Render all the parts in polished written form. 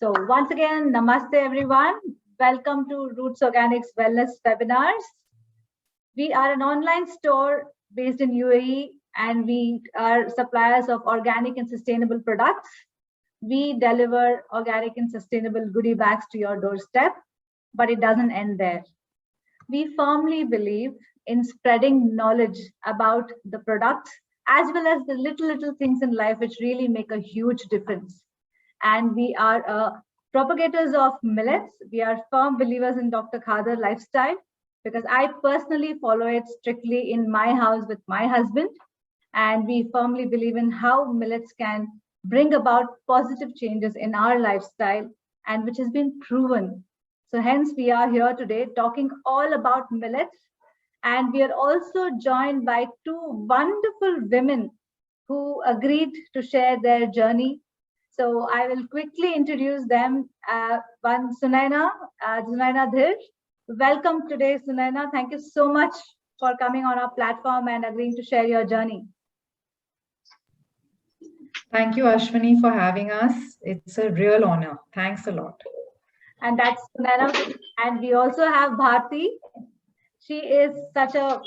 So once again, Namaste everyone. Welcome to Rootz Organics Wellness Webinars. We are an online store based in UAE and we are suppliers of organic and sustainable products. We deliver organic and sustainable goodie bags to your doorstep, but it doesn't end there. We firmly believe in spreading knowledge about the products as well as the little things in life which really make a huge difference. And we are propagators of millets. We are firm believers in Dr. Khader lifestyle because I personally follow it strictly in my house with my husband. And we firmly believe in how millets can bring about positive changes in our lifestyle and which has been proven. So hence we are here today talking all about millets. And we are also joined by two wonderful women who agreed to share their journey. So I will quickly introduce them. One, Sunaina Dhir. Welcome today, Sunaina. Thank you so much for coming on our platform and agreeing to share your journey. Thank you, Ashwini, for having us. It's a real honor. Thanks a lot. And that's Sunaina. And we also have Bharti. She is such a,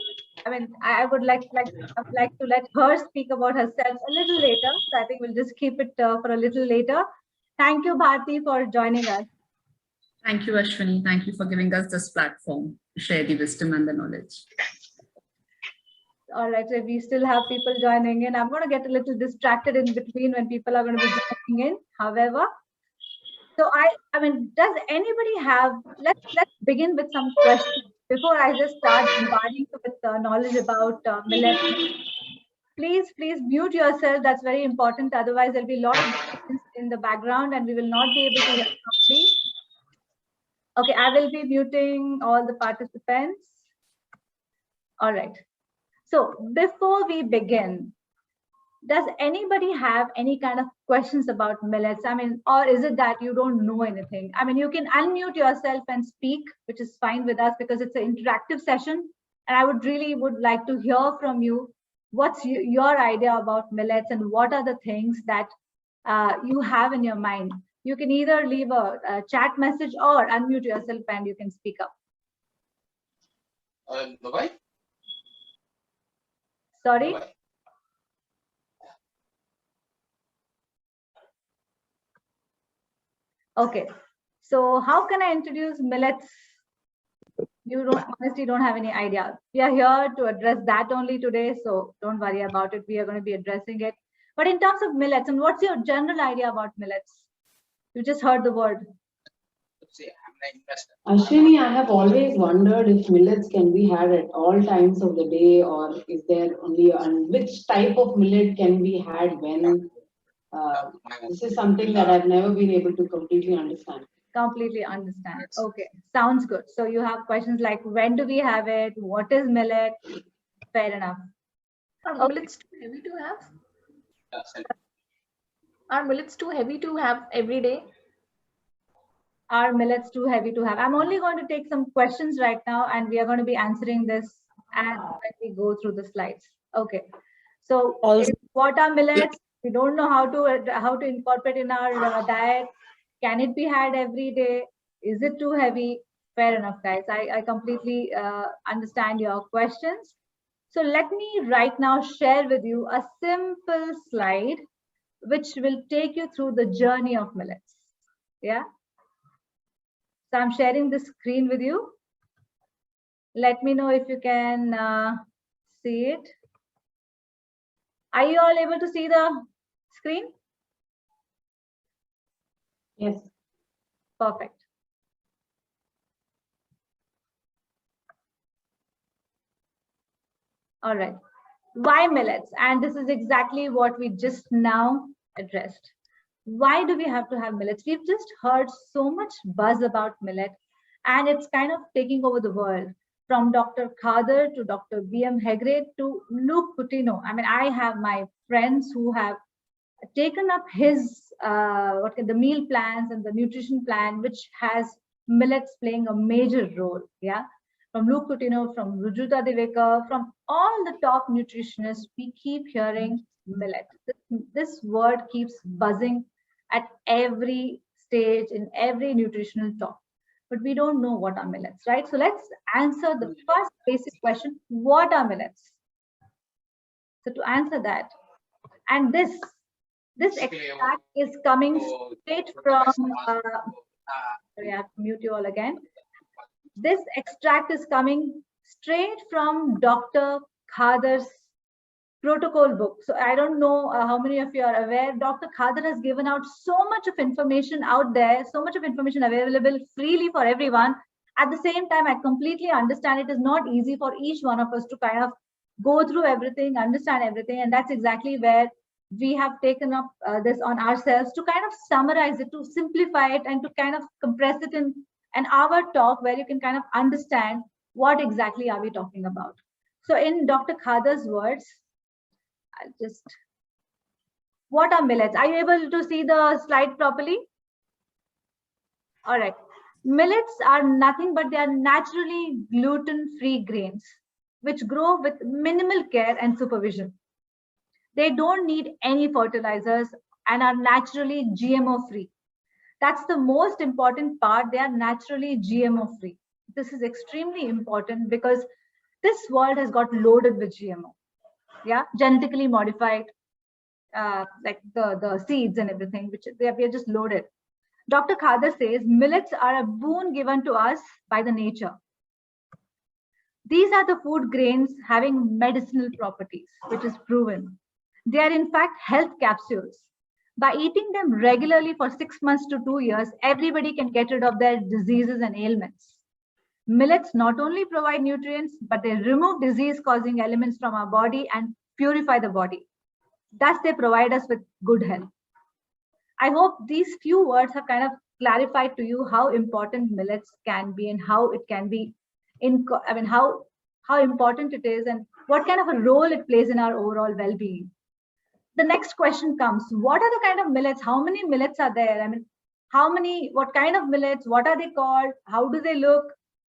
I would like to let her speak about herself a little later. So I think we'll just keep it for a little later. Thank you, Bharti, for joining us. Thank you, Ashwini. Thank you for giving us this platform to share the wisdom and the knowledge. All right, so we still have people joining in. I'm going to get a little distracted in between when people are going to be joining in. However, so I mean, does anybody have? Let's begin with some questions before I just start bombarding with knowledge about millet. Please mute yourself. That's very important. Otherwise, there'll be a lot of disturbance in the background, and we will not be able to hear properly. Okay, I will be muting all the participants. All right. So before we begin, does anybody have any kind of questions about millets? I mean, or is it that you don't know anything? I mean, you can unmute yourself and speak, which is fine with us because it's an interactive session. And I would like to hear from you. What's your idea about millets and what are the things that you have in your mind? You can either leave a chat message or unmute yourself and you can speak up. Bye-bye. Sorry? Bye-bye. Okay, so how can I introduce millets? You honestly don't have any idea. We are here to address that only today, so don't worry about it. We are going to be addressing it. But in terms of millets, and what's your general idea about millets? You just heard the word. Ashwini, I have always wondered if millets can be had at all times of the day, or is there only which type of millet can be had when? This is something that I've never been able to completely understand. Completely understand. Okay, sounds good. So you have questions like when do we have it? What is millet? Fair enough. Are millets too heavy to have? Are millets too heavy to have every day? Are millets too heavy to have? I'm only going to take some questions right now and we are going to be answering this as we go through the slides. Okay. So what are millets? We don't know how to incorporate in our diet. Can it be had every day? Is it too heavy? Fair enough, guys. I completely understand your questions. So let me right now share with you a simple slide which will take you through the journey of millets. Yeah. So I'm sharing the screen with you. Let me know if you can see it. Are you all able to see the screen? Yes. Perfect. All right. Why millets? And this is exactly what we just now addressed. Why do we have to have millets? We've just heard so much buzz about millet and it's kind of taking over the world. From Dr. Khader to Dr. B.M. Hegre to Luke Coutinho. I mean, I have my friends who have taken up his the meal plans and the nutrition plan, which has millets playing a major role. Yeah, from Luke Coutinho, from Rujuta Devekar, from all the top nutritionists, we keep hearing millet. This word keeps buzzing at every stage in every nutritional talk, but we don't know what are millets, right? So let's answer the first basic question: what are millets? So to answer that, and this extract is coming straight from. Sorry, I have to mute you all again. This extract is coming straight from Dr. Khader's protocol book. So I don't know how many of you are aware. Dr. Khader has given out so much of information out there, so much of information available freely for everyone. At the same time, I completely understand it is not easy for each one of us to kind of go through everything, understand everything. And that's exactly where we have taken up this on ourselves to kind of summarize it, to simplify it, and to kind of compress it in an hour talk where you can kind of understand what exactly are we talking about. So in Dr. Khader's words, I'll just, what are millets? Are you able to see the slide properly? All right. Millets are nothing but they are naturally gluten-free grains, which grow with minimal care and supervision. They don't need any fertilizers and are naturally GMO-free. That's the most important part. They are naturally GMO-free. This is extremely important because this world has got loaded with GMO. Yeah, genetically modified, like the seeds and everything, which we are just loaded. Dr. Khader says millets are a boon given to us by the nature. These are the food grains having medicinal properties, which is proven. They are in fact health capsules. By eating them regularly for 6 months to 2 years, everybody can get rid of their diseases and ailments. Millets not only provide nutrients, but they remove disease-causing elements from our body and purify the body. Thus, they provide us with good health. I hope these few words have kind of clarified to you how important millets can be and how it can be, how important it is and what kind of a role it plays in our overall well-being. The next question comes, what are the kind of millets? How many millets are there? I mean, what kind of millets? What are they called? How do they look?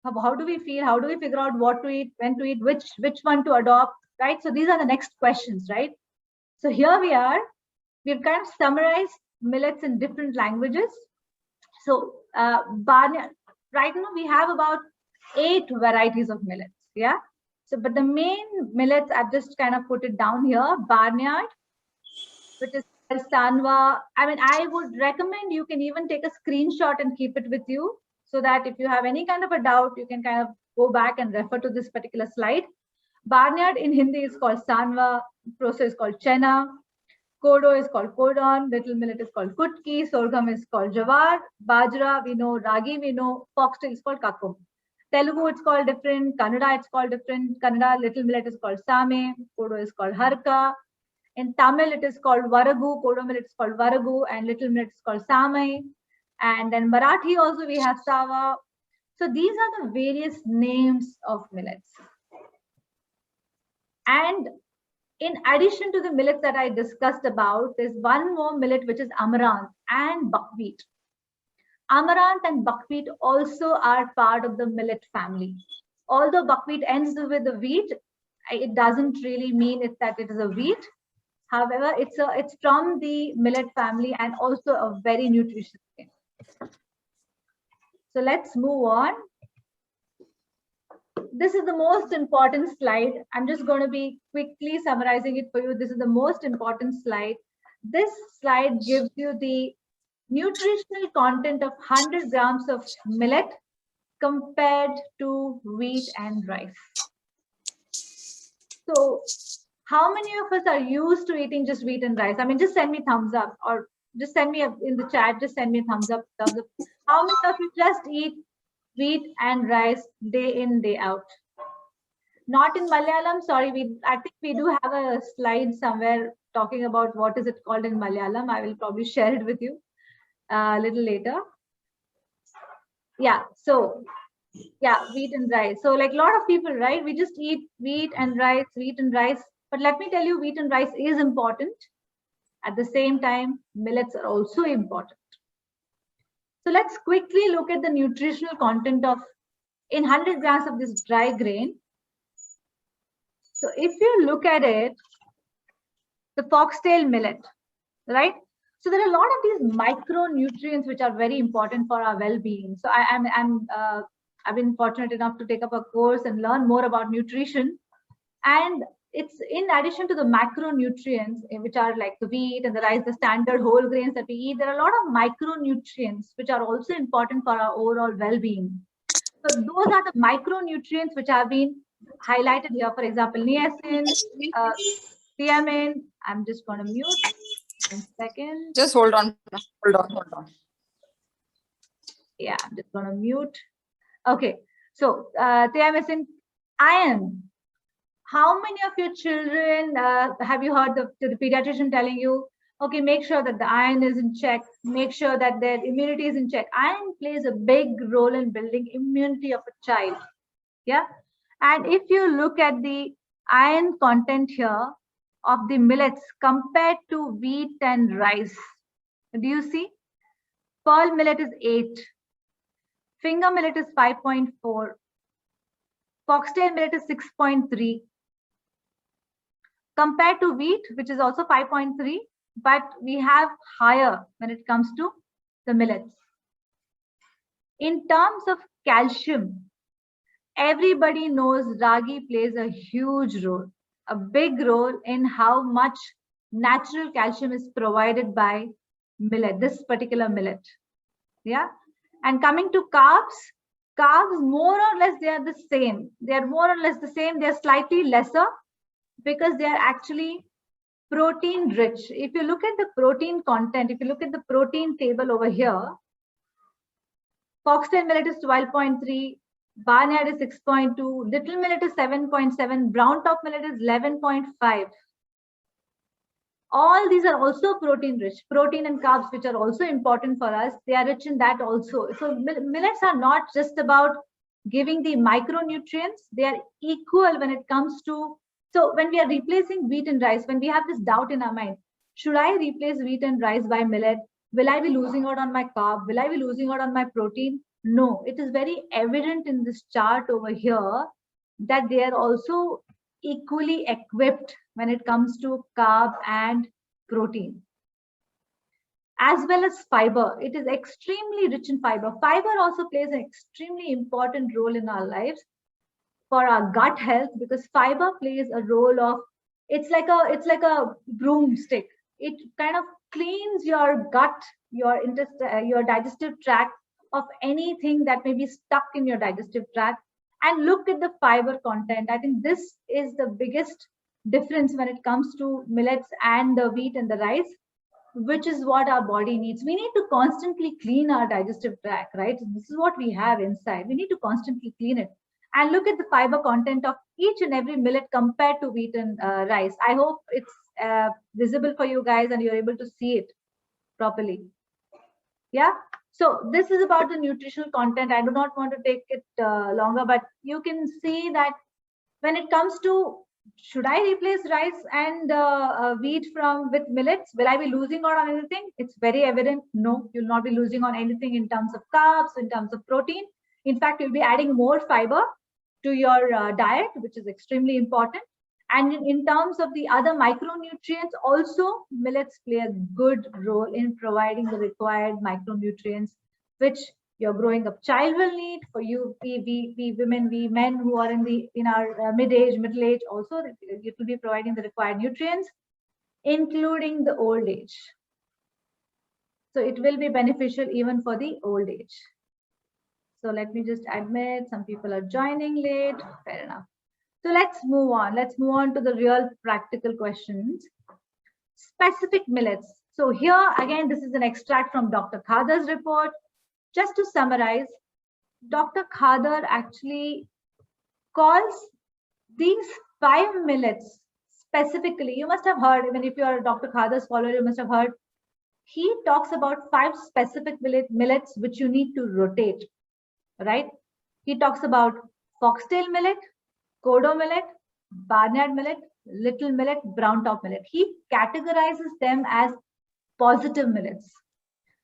How do we feel? How do we figure out what to eat, when to eat, which one to adopt, right? So these are the next questions, right? So here we are. We've kind of summarized millets in different languages. So Barnyard, right now we have about 8 varieties of millets, yeah? So, but the main millets, I've just kind of put it down here, Barnyard, which is Sanwa. I mean, I would recommend you can even take a screenshot and keep it with you so that if you have any kind of a doubt, you can kind of go back and refer to this particular slide. Barnyard in Hindi is called Sanwa, Proso is called Chena, Kodo is called Kodon, Little Millet is called Kutki, Sorghum is called Jawar, Bajra we know, Ragi we know, Foxtail is called Kakum. Telugu it's called different, Kannada it's called different, Kannada Little Millet is called Same, Kodo is called Harka. In Tamil, it is called Varagu, Kodo millet is called Varagu, and Little Millet is called Samai. And then Marathi also we have Sava. So these are the various names of millets. And in addition to the millets that I discussed about, there's one more millet which is amaranth and buckwheat. Amaranth and buckwheat also are part of the millet family. Although buckwheat ends with the wheat, it doesn't really mean that it is a wheat. However, it's from the millet family and also a very nutritious thing. So let's move on. This is the most important slide. I'm just going to be quickly summarizing it for you. This is the most important slide. This slide gives you the nutritional content of 100 grams of millet compared to wheat and rice. So how many of us are used to eating just wheat and rice? I mean, just send me thumbs up or just send me in the chat, just send me a thumbs up. How many of you just eat wheat and rice day in, day out? Not in Malayalam, sorry, I think we do have a slide somewhere talking about what is it called in Malayalam. I will probably share it with you a little later. Yeah, so yeah, wheat and rice. So like a lot of people, right? We just eat wheat and rice. But let me tell you, wheat and rice is important. At the same time, millets are also important. So let's quickly look at the nutritional content of in 100 grams of this dry grain. So if you look at it, the foxtail millet, right? So there are a lot of these micronutrients which are very important for our well-being. So I've been fortunate enough to take up a course and learn more about nutrition. And it's in addition to the macronutrients, which are like the wheat and the rice, the standard whole grains that we eat, there are a lot of micronutrients which are also important for our overall well-being. So those are the micronutrients which have been highlighted here. For example, niacin, thiamine. I'm just going to mute. 1 second. Just hold on. Yeah, I'm just going to mute. Okay. So thiamine, iron. How many of your children have you heard the pediatrician telling you, okay, make sure that the iron is in check, make sure that their immunity is in check. Iron plays a big role in building immunity of a child. Yeah. And if you look at the iron content here of the millets compared to wheat and rice, do you see? Pearl millet is 8. Finger millet is 5.4. Foxtail millet is 6.3. Compared to wheat, which is also 5.3, but we have higher when it comes to the millets. In terms of calcium, everybody knows ragi plays a huge role, a big role in how much natural calcium is provided by millet, this particular millet. Yeah. And coming to carbs more or less they are the same. They are more or less the same. They are slightly lesser because they are actually protein rich. If you look at the protein content, if you look at the protein table over here, foxtail millet is 12.3, barnyard is 6.2, little millet is 7.7, brown top millet is 11.5. All these are also protein rich, protein and carbs, which are also important for us. They are rich in that also. So millets are not just about giving the micronutrients. They are equal when it comes to, so when we are replacing wheat and rice, when we have this doubt in our mind, should I replace wheat and rice by millet? Will I be losing out on my carb? Will I be losing out on my protein? No, it is very evident in this chart over here that they are also equally equipped when it comes to carb and protein. As well as fiber, it is extremely rich in fiber. Fiber also plays an extremely important role in our lives for our gut health, because fiber plays a role of, it's like a broomstick. It kind of cleans your gut, your digestive tract of anything that may be stuck in your digestive tract. And look at the fiber content. I think this is the biggest difference when it comes to millets and the wheat and the rice, which is what our body needs. We need to constantly clean our digestive tract, right? This is what we have inside. We need to constantly clean it. And look at the fiber content of each and every millet compared to wheat and rice. I hope it's visible for you guys and you're able to see it properly. Yeah. So this is about the nutritional content. I do not want to take it longer, but you can see that when it comes to, should I replace rice and wheat with millets? Will I be losing out on anything? It's very evident. No, you'll not be losing on anything in terms of carbs, in terms of protein. In fact, you'll be adding more fiber to your diet, which is extremely important. And in terms of the other micronutrients, also millets play a good role in providing the required micronutrients, which your growing up child will need. For you, we women, we men who are in our mid-age, middle age, also it will be providing the required nutrients, including the old age. So it will be beneficial even for the old age. So let me just admit some people are joining late. Fair enough. So let's move on. Let's move on to the real practical questions. Specific millets. So here again, this is an extract from Dr. Khadar's report. Just to summarize, Dr. Khadar actually calls these 5 millets specifically. You must have heard, even if you are a Dr. Khadar's follower, you must have heard. He talks about 5 specific millets which you need to rotate, right? He talks about foxtail millet, kodo millet, barnyard millet, little millet, brown top millet. He categorizes them as positive millets.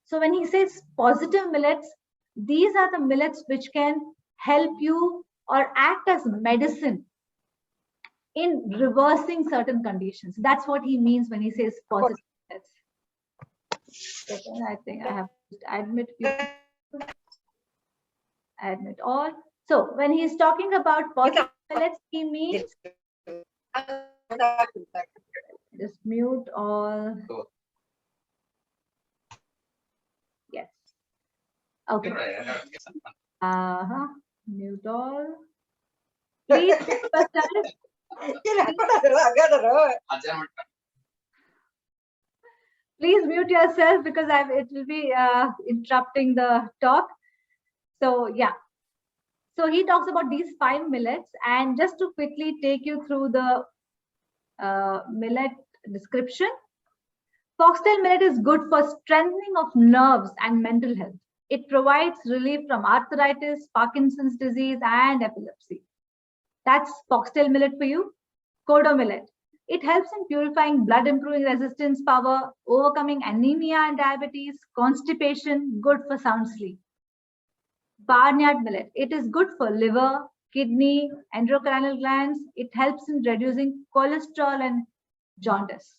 So when he says positive millets, these are the millets which can help you or act as medicine in reversing certain conditions. That's what he means when he says positive millets. Second, I think I have to admit all. So when he's talking about positive millets, he means just mute all. Yes. Okay. Mute all. Please, please mute yourself because it will be interrupting the talk. So yeah. So he talks about these 5 millets, and just to quickly take you through the millet description. Foxtail millet is good for strengthening of nerves and mental health. It provides relief from arthritis, Parkinson's disease, and epilepsy. That's foxtail millet for you. Kodo millet. It helps in purifying blood, improving resistance power, overcoming anemia and diabetes, constipation, good for sound sleep. Barnyard millet. It is good for liver, kidney, endocrine glands. It helps in reducing cholesterol and jaundice.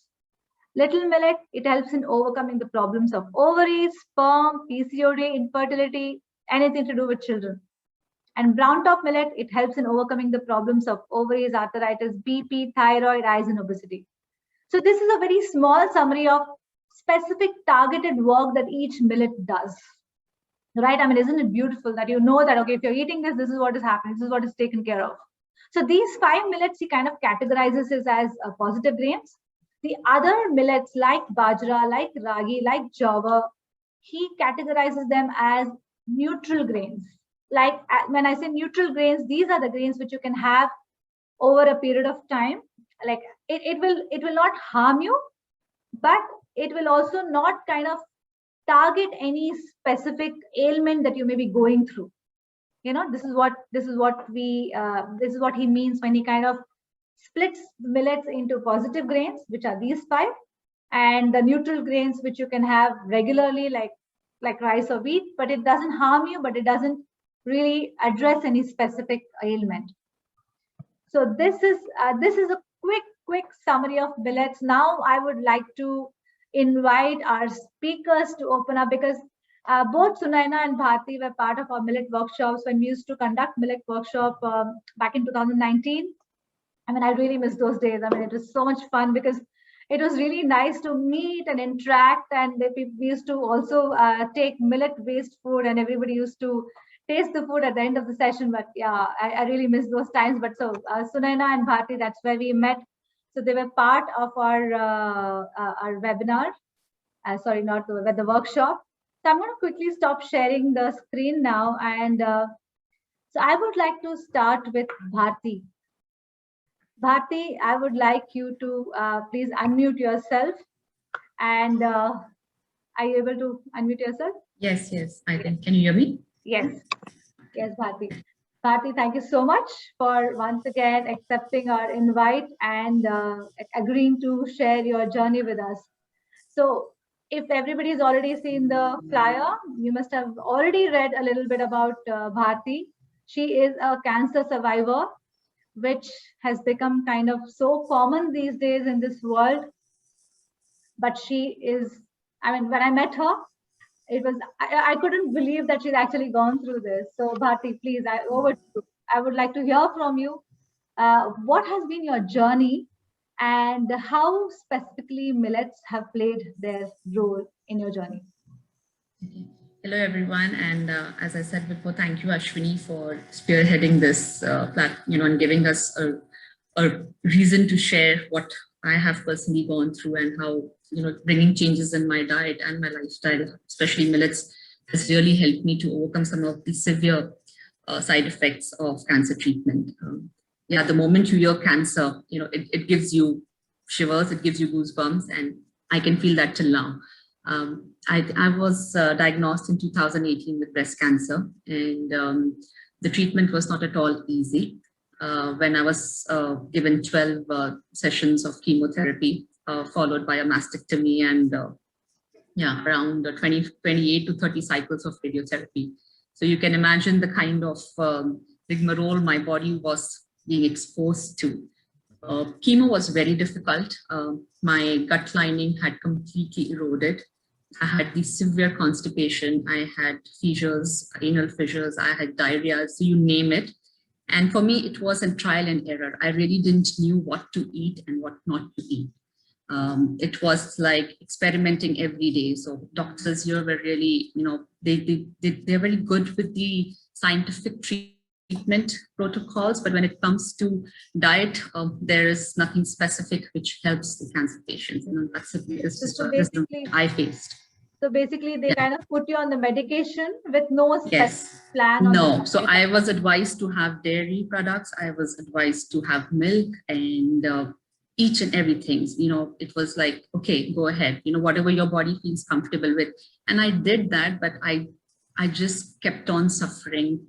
Little millet, it helps in overcoming the problems of ovaries, sperm, PCOD, infertility, anything to do with children. And brown top millet, it helps in overcoming the problems of ovaries, arthritis, BP, thyroid, eyes, and obesity. So this is a very small summary of specific targeted work that each millet does. Right? I mean, isn't it beautiful that you know that, okay, if you're eating this, this is what is happening, this is what is taken care of. So these 5 millets, he kind of categorizes this as positive grains. The other millets like bajra, like ragi, like jowar, he categorizes them as neutral grains. Like when I say neutral grains, these are the grains which you can have over a period of time. Like it will not harm you, but it will also not kind of target any specific ailment that you may be going through. You know, this is what he means when he kind of splits millets into positive grains, which are these 5, and the neutral grains which you can have regularly, like rice or wheat, but it doesn't harm you, but it doesn't really address any specific ailment. So this is a quick summary of millets. Now I would like to invite our speakers to open up, because both Sunaina and Bharti were part of our millet workshops when we used to conduct millet workshop back in 2019. I mean, I really miss those days. I mean, it was so much fun because it was really nice to meet and interact, and we used to also take millet-based food, and everybody used to taste the food at the end of the session. But yeah, I really miss those times. But so Sunaina and Bharti, that's where we met. So they were part of our webinar. Sorry, not the workshop. So I'm going to quickly stop sharing the screen now, and so I would like to start with Bharti. Bharti, I would like you to please unmute yourself. And are you able to unmute yourself? Yes, I can. Can you hear me? Yes, Bharti. Bharti, thank you so much for once again accepting our invite and agreeing to share your journey with us. So if everybody's already seen the flyer, you must have already read a little bit about Bharti. She is a cancer survivor, which has become kind of so common these days in this world. But she is, I mean, when I met her, it was, I couldn't believe that she's actually gone through this. So Bharti, please, over to you. I would like to hear from you. What has been your journey, and how specifically millets have played their role in your journey? Hello, everyone. And as I said before, thank you, Ashwini, for spearheading this platform, and giving us a reason to share what I have personally gone through, and how, bringing changes in my diet and my lifestyle, especially millets, has really helped me to overcome some of the severe side effects of cancer treatment. The moment you hear cancer, it gives you shivers, it gives you goosebumps, and I can feel that till now. I was diagnosed in 2018 with breast cancer, and the treatment was not at all easy. When I was given 12 sessions of chemotherapy, followed by a mastectomy, and around 28 to 30 cycles of radiotherapy. So you can imagine the kind of rigmarole my body was being exposed to. Chemo was very difficult. My gut lining had completely eroded. I had the severe constipation. I had fissures, anal fissures. I had diarrhea. So you name it. And for me, it was a trial and error. I really didn't knew what to eat and what not to eat. It was like experimenting every day. So doctors here were really, they're very good with the scientific treatment protocols, but when it comes to diet, there is nothing specific which helps the cancer patients. That's the I faced. So basically, they kind of put you on the medication with no yes. plan. No, so I was advised to have dairy products. I was advised to have milk and each and everything. It was like, okay, go ahead. Whatever your body feels comfortable with. And I did that, but I just kept on suffering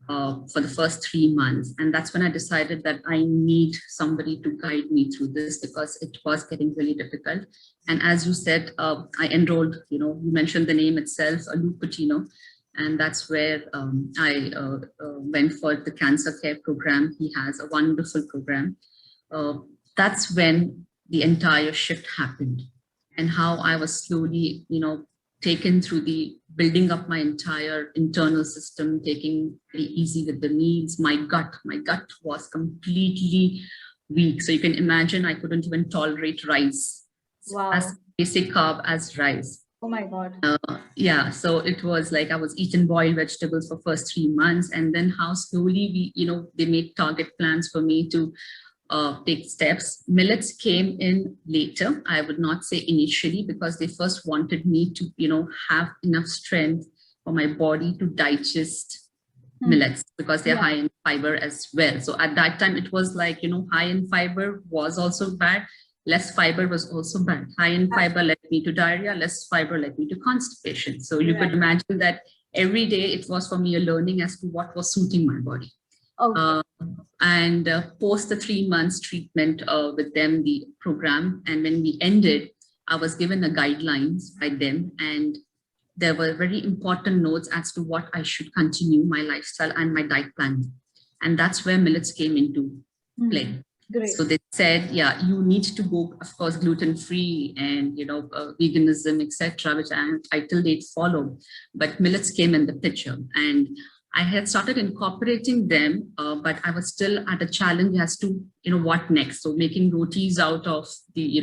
for the first 3 months. And that's when I decided that I need somebody to guide me through this because it was getting really difficult. And as you said, I enrolled, you mentioned the name itself, Luke Coutinho, and that's where I went for the cancer care program. He has a wonderful program. That's when the entire shift happened and how I was slowly, taken through the building up my entire internal system, taking it easy with the meals. My gut was completely weak. So you can imagine I couldn't even tolerate rice. Wow. As basic carb as rice. Oh my God. Yeah, so it was like I was eating boiled vegetables for first 3 months, and then how slowly they made target plans for me to take steps. Millets came in later. I would not say initially because they first wanted me to, have enough strength for my body to digest millets because they're high in fiber as well. So at that time, it was like, high in fiber was also bad. Less fiber was also bad. High in fiber led me to diarrhea, less fiber led me to constipation. So you could imagine that every day it was for me a learning as to what was suiting my body. Okay. And post the 3 months treatment with them, the program, and when we ended, I was given the guidelines by them, and there were very important notes as to what I should continue my lifestyle and my diet plan. And that's where millets came into play. Great. So they said, yeah, you need to go, of course, gluten-free and, veganism, etc., which I till date follow. But millets came in the picture, and I had started incorporating them, but I was still at a challenge as to, what next. So making rotis out of the,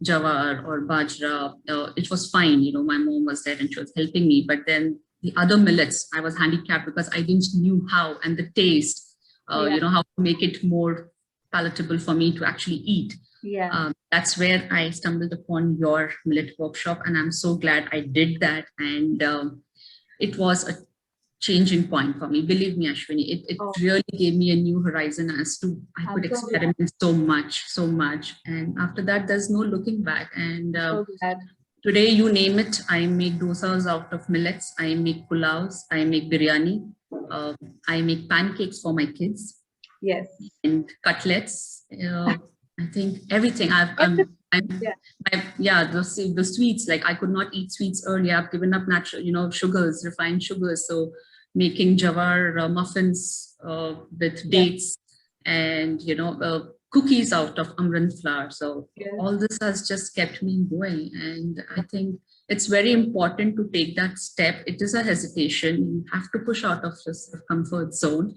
jawar or bajra, it was fine. My mom was there and she was helping me. But then the other millets, I was handicapped because I didn't knew how and the taste, how to make it more palatable for me to actually eat. Yeah. That's where I stumbled upon your millet workshop, and I'm so glad I did that. And it was a changing point for me. Believe me, Ashwini, it really gave me a new horizon as to I could experiment so much. And after that, there's no looking back. And today, you name it, I make dosas out of millets. I make pulaus. I make biryani. I make pancakes for my kids. Yes. And cutlets. I think everything. The sweets, like I could not eat sweets earlier. I've given up natural, sugars, refined sugars. So making jawar muffins with dates and, cookies out of amaranth flour. So all this has just kept me going. And I think it's very important to take that step. It is a hesitation. You have to push out of this comfort zone.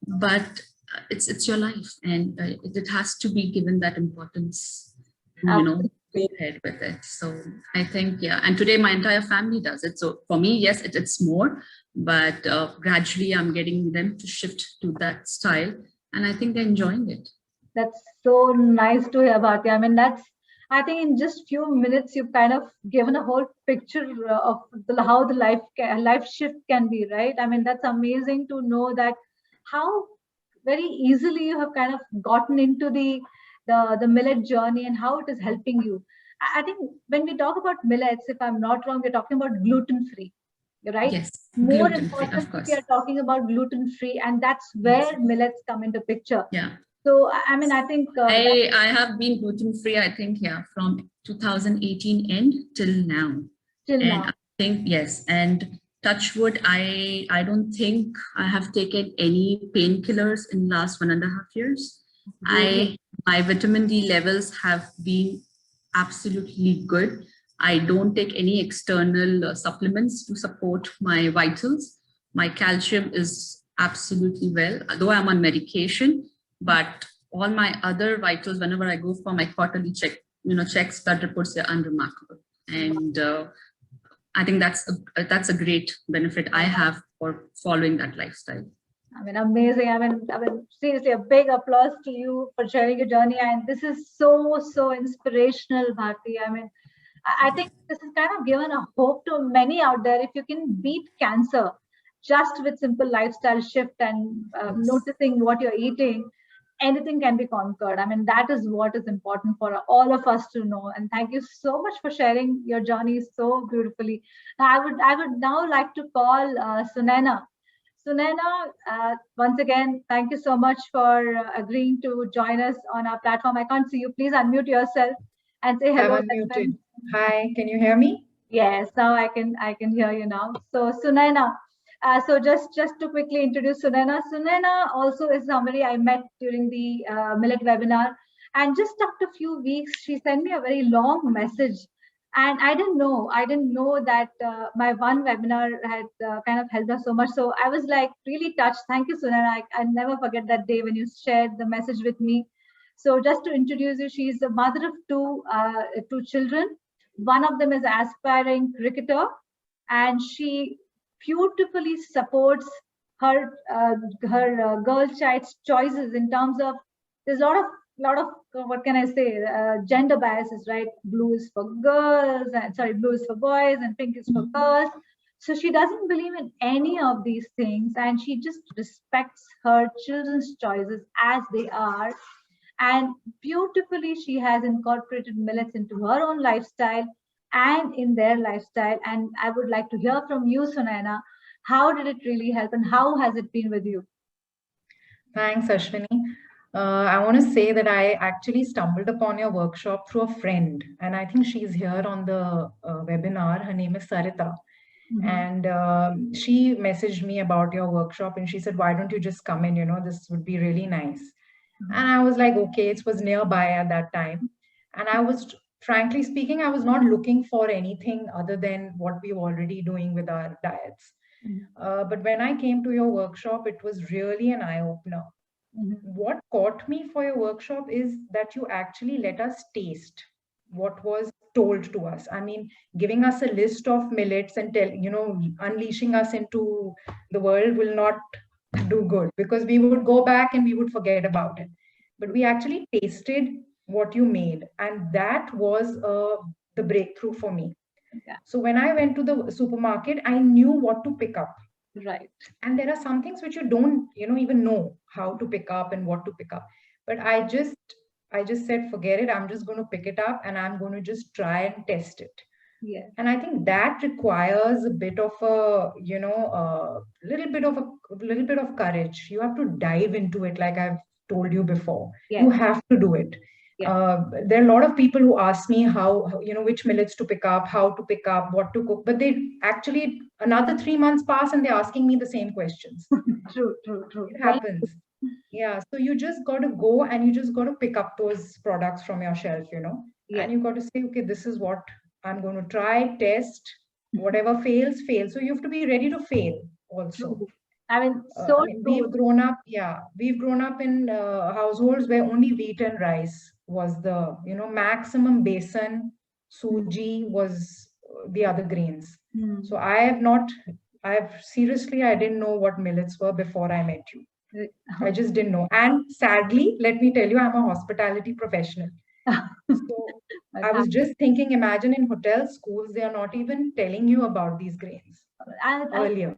But it's your life, and it has to be given that importance, go ahead with it. So I think, and today my entire family does it. So for me, yes, it's more, but gradually I'm getting them to shift to that style, and I think they're enjoying it. That's so nice to hear, Bharti. I mean, I think in just few minutes, you've kind of given a whole picture of how the life shift can be, right? I mean, that's amazing to know that how very easily you have kind of gotten into the millet journey and how it is helping you. I think when we talk about millets, if I'm not wrong, we're talking about gluten-free, right? Yes. More important, we are talking about gluten-free, and that's where millets come into picture. Yeah. So, I mean, I think I have been gluten-free, I think, from 2018 end till now. I think, yes. And touch wood, I don't think I have taken any painkillers in the last 1.5 years. My vitamin D levels have been absolutely good. I don't take any external supplements to support my vitals. My calcium is absolutely well, though I'm on medication, but all my other vitals, whenever I go for my quarterly checks, blood reports, they're unremarkable. And I think that's a great benefit I have for following that lifestyle. I mean, amazing. I mean, seriously, a big applause to you for sharing your journey. And this is so inspirational, Bharti. I mean, I think this has kind of given a hope to many out there. If you can beat cancer just with simple lifestyle shift and noticing what you're eating, anything can be conquered. I mean, that is what is important for all of us to know. And thank you so much for sharing your journey so beautifully. Now, I would now like to call Sunaina. Sunaina, once again, thank you so much for agreeing to join us on our platform. I can't see you. Please unmute yourself and say hello. I'm unmuted. Hi, can you hear me? Yes, now I can hear you now. So Sunaina, so just to quickly introduce Sunaina. Sunaina also is somebody I met during the Millet webinar, and just after a few weeks, she sent me a very long message. And I didn't know that my one webinar had kind of helped us so much. So I was like really touched. Thank you, Sunaina. I'll never forget that day when you shared the message with me. So just to introduce you, she's the mother of two children. One of them is an aspiring cricketer, and she beautifully supports her girl child's choices in terms of there's a lot of what can I say, gender biases, right? Blue is for girls, and blue is for boys, and pink is for girls. So she doesn't believe in any of these things, and she just respects her children's choices as they are. And beautifully, she has incorporated millets into her own lifestyle and in their lifestyle. And I would like to hear from you, Sunaina. How did it really help, and how has it been with you? Thanks, Ashwini. I want to say that I actually stumbled upon your workshop through a friend, and I think she's here on the webinar. Her name is Sarita. And she messaged me about your workshop, and she said, why don't you just come in? This would be really nice. And I was like, okay, it was nearby at that time. And I was, frankly speaking, I was not looking for anything other than what we were already doing with our diets. But when I came to your workshop, it was really an eye-opener. What caught me for your workshop is that you actually let us taste what was told to us. I mean, giving us a list of millets and unleashing us into the world will not do good, because we would go back and we would forget about it. But we actually tasted what you made, and that was the breakthrough for me. Yeah. So when I went to the supermarket, I knew what to pick up. Right. And there are some things which you don't even know how to pick up and what to pick up. But I just said, forget it, I'm just going to pick it up and I'm going to just try and test it. Yeah. And I think that requires a bit of a little bit of courage. You have to dive into it, like I've told you before. Yeah. You have to do it. Yeah. There are a lot of people who ask me how which millets to pick up, how to pick up, what to cook, but they actually another 3 months pass and they're asking me the same questions. True. It happens. Yeah, so you just got to go and you just got to pick up those products from your shelf, Yeah. and you got to say, okay, this is what I'm going to try, test, whatever fails. So you have to be ready to fail also. True. I mean, we've grown up in households where only wheat and rice was the maximum. Besan, suji was the other grains. So I didn't know what millets were before I met you. I just didn't know. And sadly, let me tell you, I'm a hospitality professional. So I was just thinking, imagine in hotel schools, they are not even telling you about these grains earlier.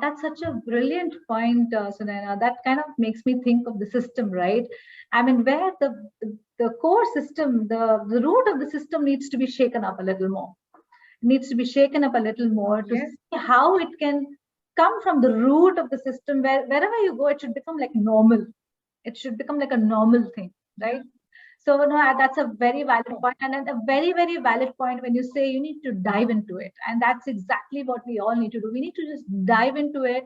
That's such a brilliant point, Sunaina. That kind of makes me think of the system, right? I mean, where the core system, the root of the system needs to be shaken up a little more. It needs to be shaken up a little more to see how it can come from the root of the system, wherever you go, it should become like normal. It should become like a normal thing, right? So no, that's a very valid point, and a very, very valid point when you say you need to dive into it. And that's exactly what we all need to do. We need to just dive into it,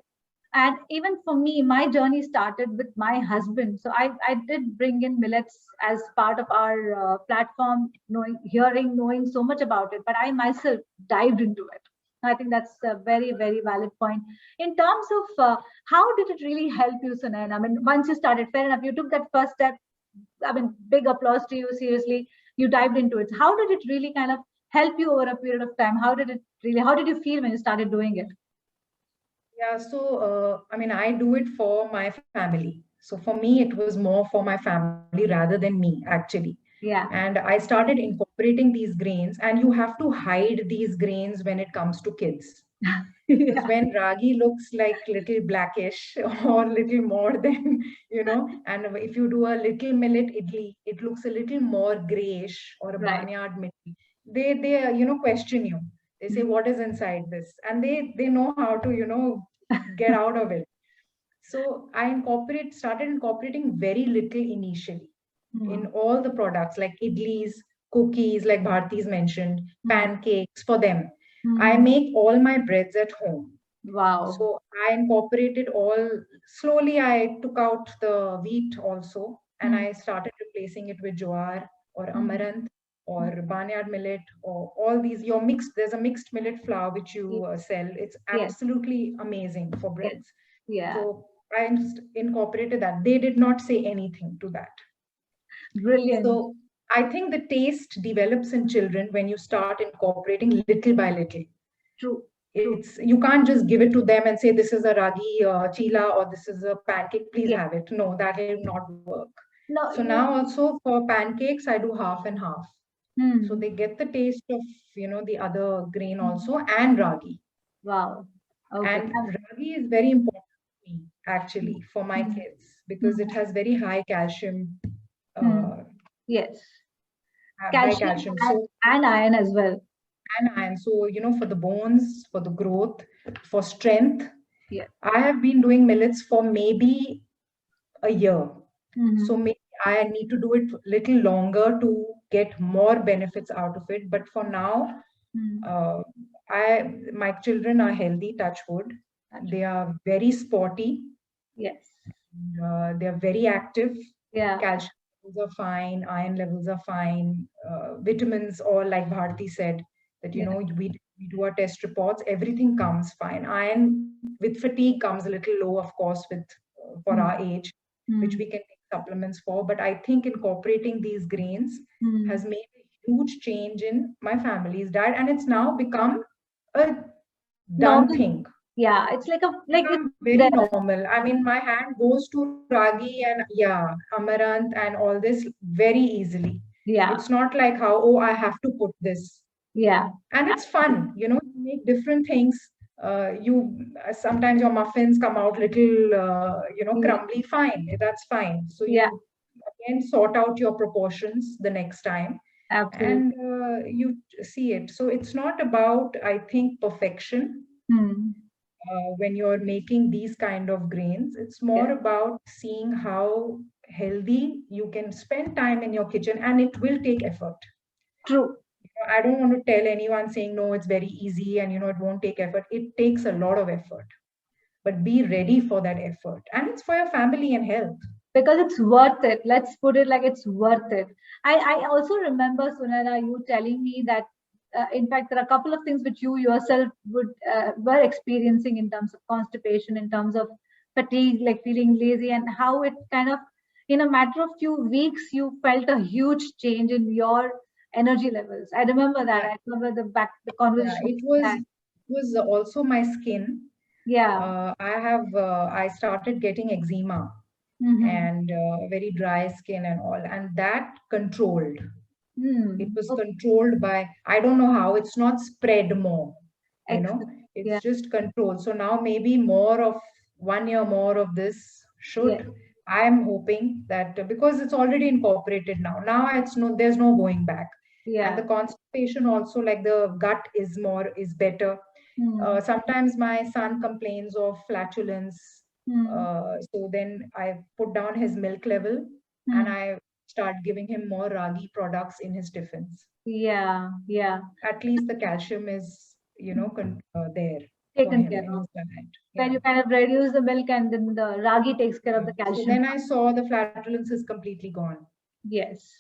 And even for me, my journey started with my husband. So I did bring in millets as part of our platform, knowing so much about it, but I myself dived into it. I think that's a very, very valid point. In terms of how did it really help you, Sunaina? I mean, once you started, fair enough, you took that first step. I mean, big applause to you, seriously. You dived into it. How did it really kind of help you over a period of time? How did you feel when you started doing it? Yeah, so I mean, I do it for my family. So for me, it was more for my family rather than me, actually. Yeah. And I started incorporating these grains, and you have to hide these grains when it comes to kids. Because when ragi looks like little blackish or little more than, and if you do a little millet idli, it looks a little more grayish, or a Right. barnyard millet. They question you. They say, what is inside this? And they know how to, get out of it. So I started incorporating very little initially in all the products, like idlis, cookies, like Bharti's mentioned, pancakes for them. I make all my breads at home. Wow. So I incorporated all slowly. I took out the wheat also, and I started replacing it with jowar or amaranth or barnyard millet, or all these. There's a mixed millet flour which you sell. It's absolutely amazing for breads. Yeah. So I incorporated that. They did not say anything to that. Brilliant. So I think the taste develops in children when you start incorporating little by little. True. You can't just give it to them and say this is a ragi chila or this is a pancake, please have it. No, that will not work. No, so now also for pancakes I do half and half. So they get the taste of the other grain also, and ragi. Wow. Okay. And ragi is very important to me actually for my kids, because it has very high calcium. Yes. High calcium. And iron as well. And iron. So, for the bones, for the growth, for strength. Yeah. I have been doing millets for maybe a year. So maybe I need to do it a little longer to get more benefits out of it. But for now, my children are healthy, touch wood. They are very sporty. Yes. They are very active. Yeah. Calcium levels are fine, iron levels are fine, vitamins, all like Bharti said, that we do our test reports, everything comes fine. Iron with fatigue comes a little low, of course, for our age, which we can take supplements for. But I think incorporating these grains has made a huge change in my family's diet, and it's now become a done thing. Yeah, it's like very normal. I mean, my hand goes to ragi and amaranth and all this very easily. Yeah. It's not like how, I have to put this. Yeah. And it's fun, you make different things. Sometimes your muffins come out little, crumbly. Fine, that's fine. So you again sort out your proportions the next time. Absolutely. And you see it. So it's not about, I think, perfection. When you're making these kind of grains, it's more about seeing how healthy you can spend time in your kitchen, and it will take effort. True. I don't want to tell anyone saying, no, it's very easy and, it won't take effort. It takes a lot of effort, but be ready for that effort. And it's for your family and health. Because it's worth it. Let's put it like it's worth it. I also remember, Sunaina, you telling me that in fact, there are a couple of things which you yourself were experiencing in terms of constipation, in terms of fatigue, like feeling lazy, and how it kind of, in a matter of few weeks, you felt a huge change in your energy levels. I remember that. I remember the conversation. It was also my skin. Yeah. I started getting eczema and very dry skin and all, and that controlled. It was controlled by, I don't know how, it's not spread more, it's just controlled. So now maybe 1 year more of this should, I am hoping that, because it's already incorporated now there's no going back. And the constipation also, like the gut is better. Sometimes my son complains of flatulence. So then I put down his milk level and I start giving him more ragi products in his tiffins. Yeah. At least the calcium is, there. taken him care in of. his diet. Where Yeah. you kind of reduce the milk and then the ragi takes care of the So calcium. then I saw the flatulence is completely gone. Yes.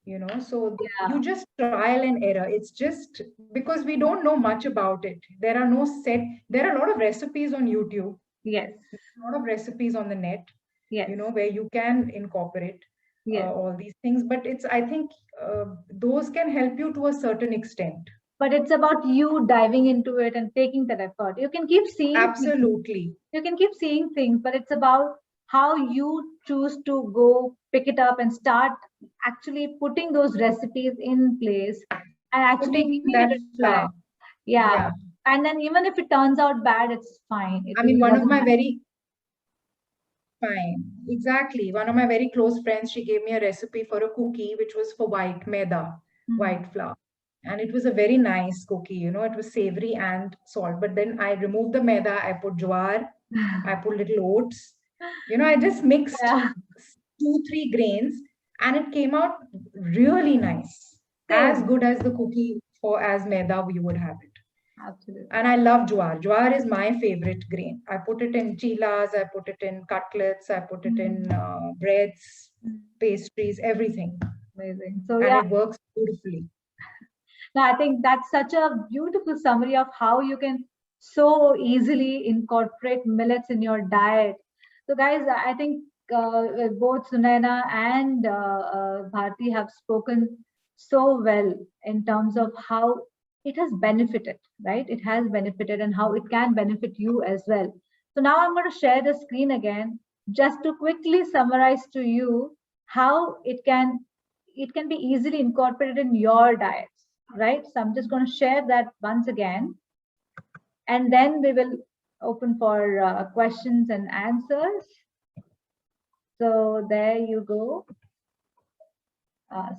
You know, so Yeah. you just trial and error. It's just because we don't know much about it. There are a lot of recipes on YouTube. Yes. A lot of recipes on the net, Yes. you know, where you can incorporate Yes. all these things. But I think those can help you to a certain extent. But it's about you diving into it and taking that effort. You can keep seeing Absolutely. You can keep seeing things, but it's about how you choose to go pick it up and start actually putting those recipes in place and actually Taking giving it that a try. flour. Yeah. And then even if it turns out bad, it's fine. It I mean, really one of doesn't my matter. very fine, exactly. One of my very close friends, she gave me a recipe for a cookie, which was for white maida, white flour. And it was a very nice cookie, you know, it was savory and salt. But then I removed the maida, I put jowar, I put little oats. You know, I just mixed Yeah. 2-3 grains and it came out really nice. As good as the cookie for as maida we would have it. Absolutely. And I love jowar. Jowar is my favorite grain. I put it in chilas, I put it in cutlets, I put it in breads, pastries, everything. Amazing. So And yeah, it works beautifully. no, I think that's such a beautiful summary of how you can so easily incorporate millets in your diet. So guys, I think both Sunaina and Bharti have spoken so well in terms of how it has benefited, right? It has benefited and how it can benefit you as well. So now I'm going to share the screen again just to quickly summarize to you how it can be easily incorporated in your diets, right? So I'm just going to share that once again, and then we will open for questions and answers. So there you go.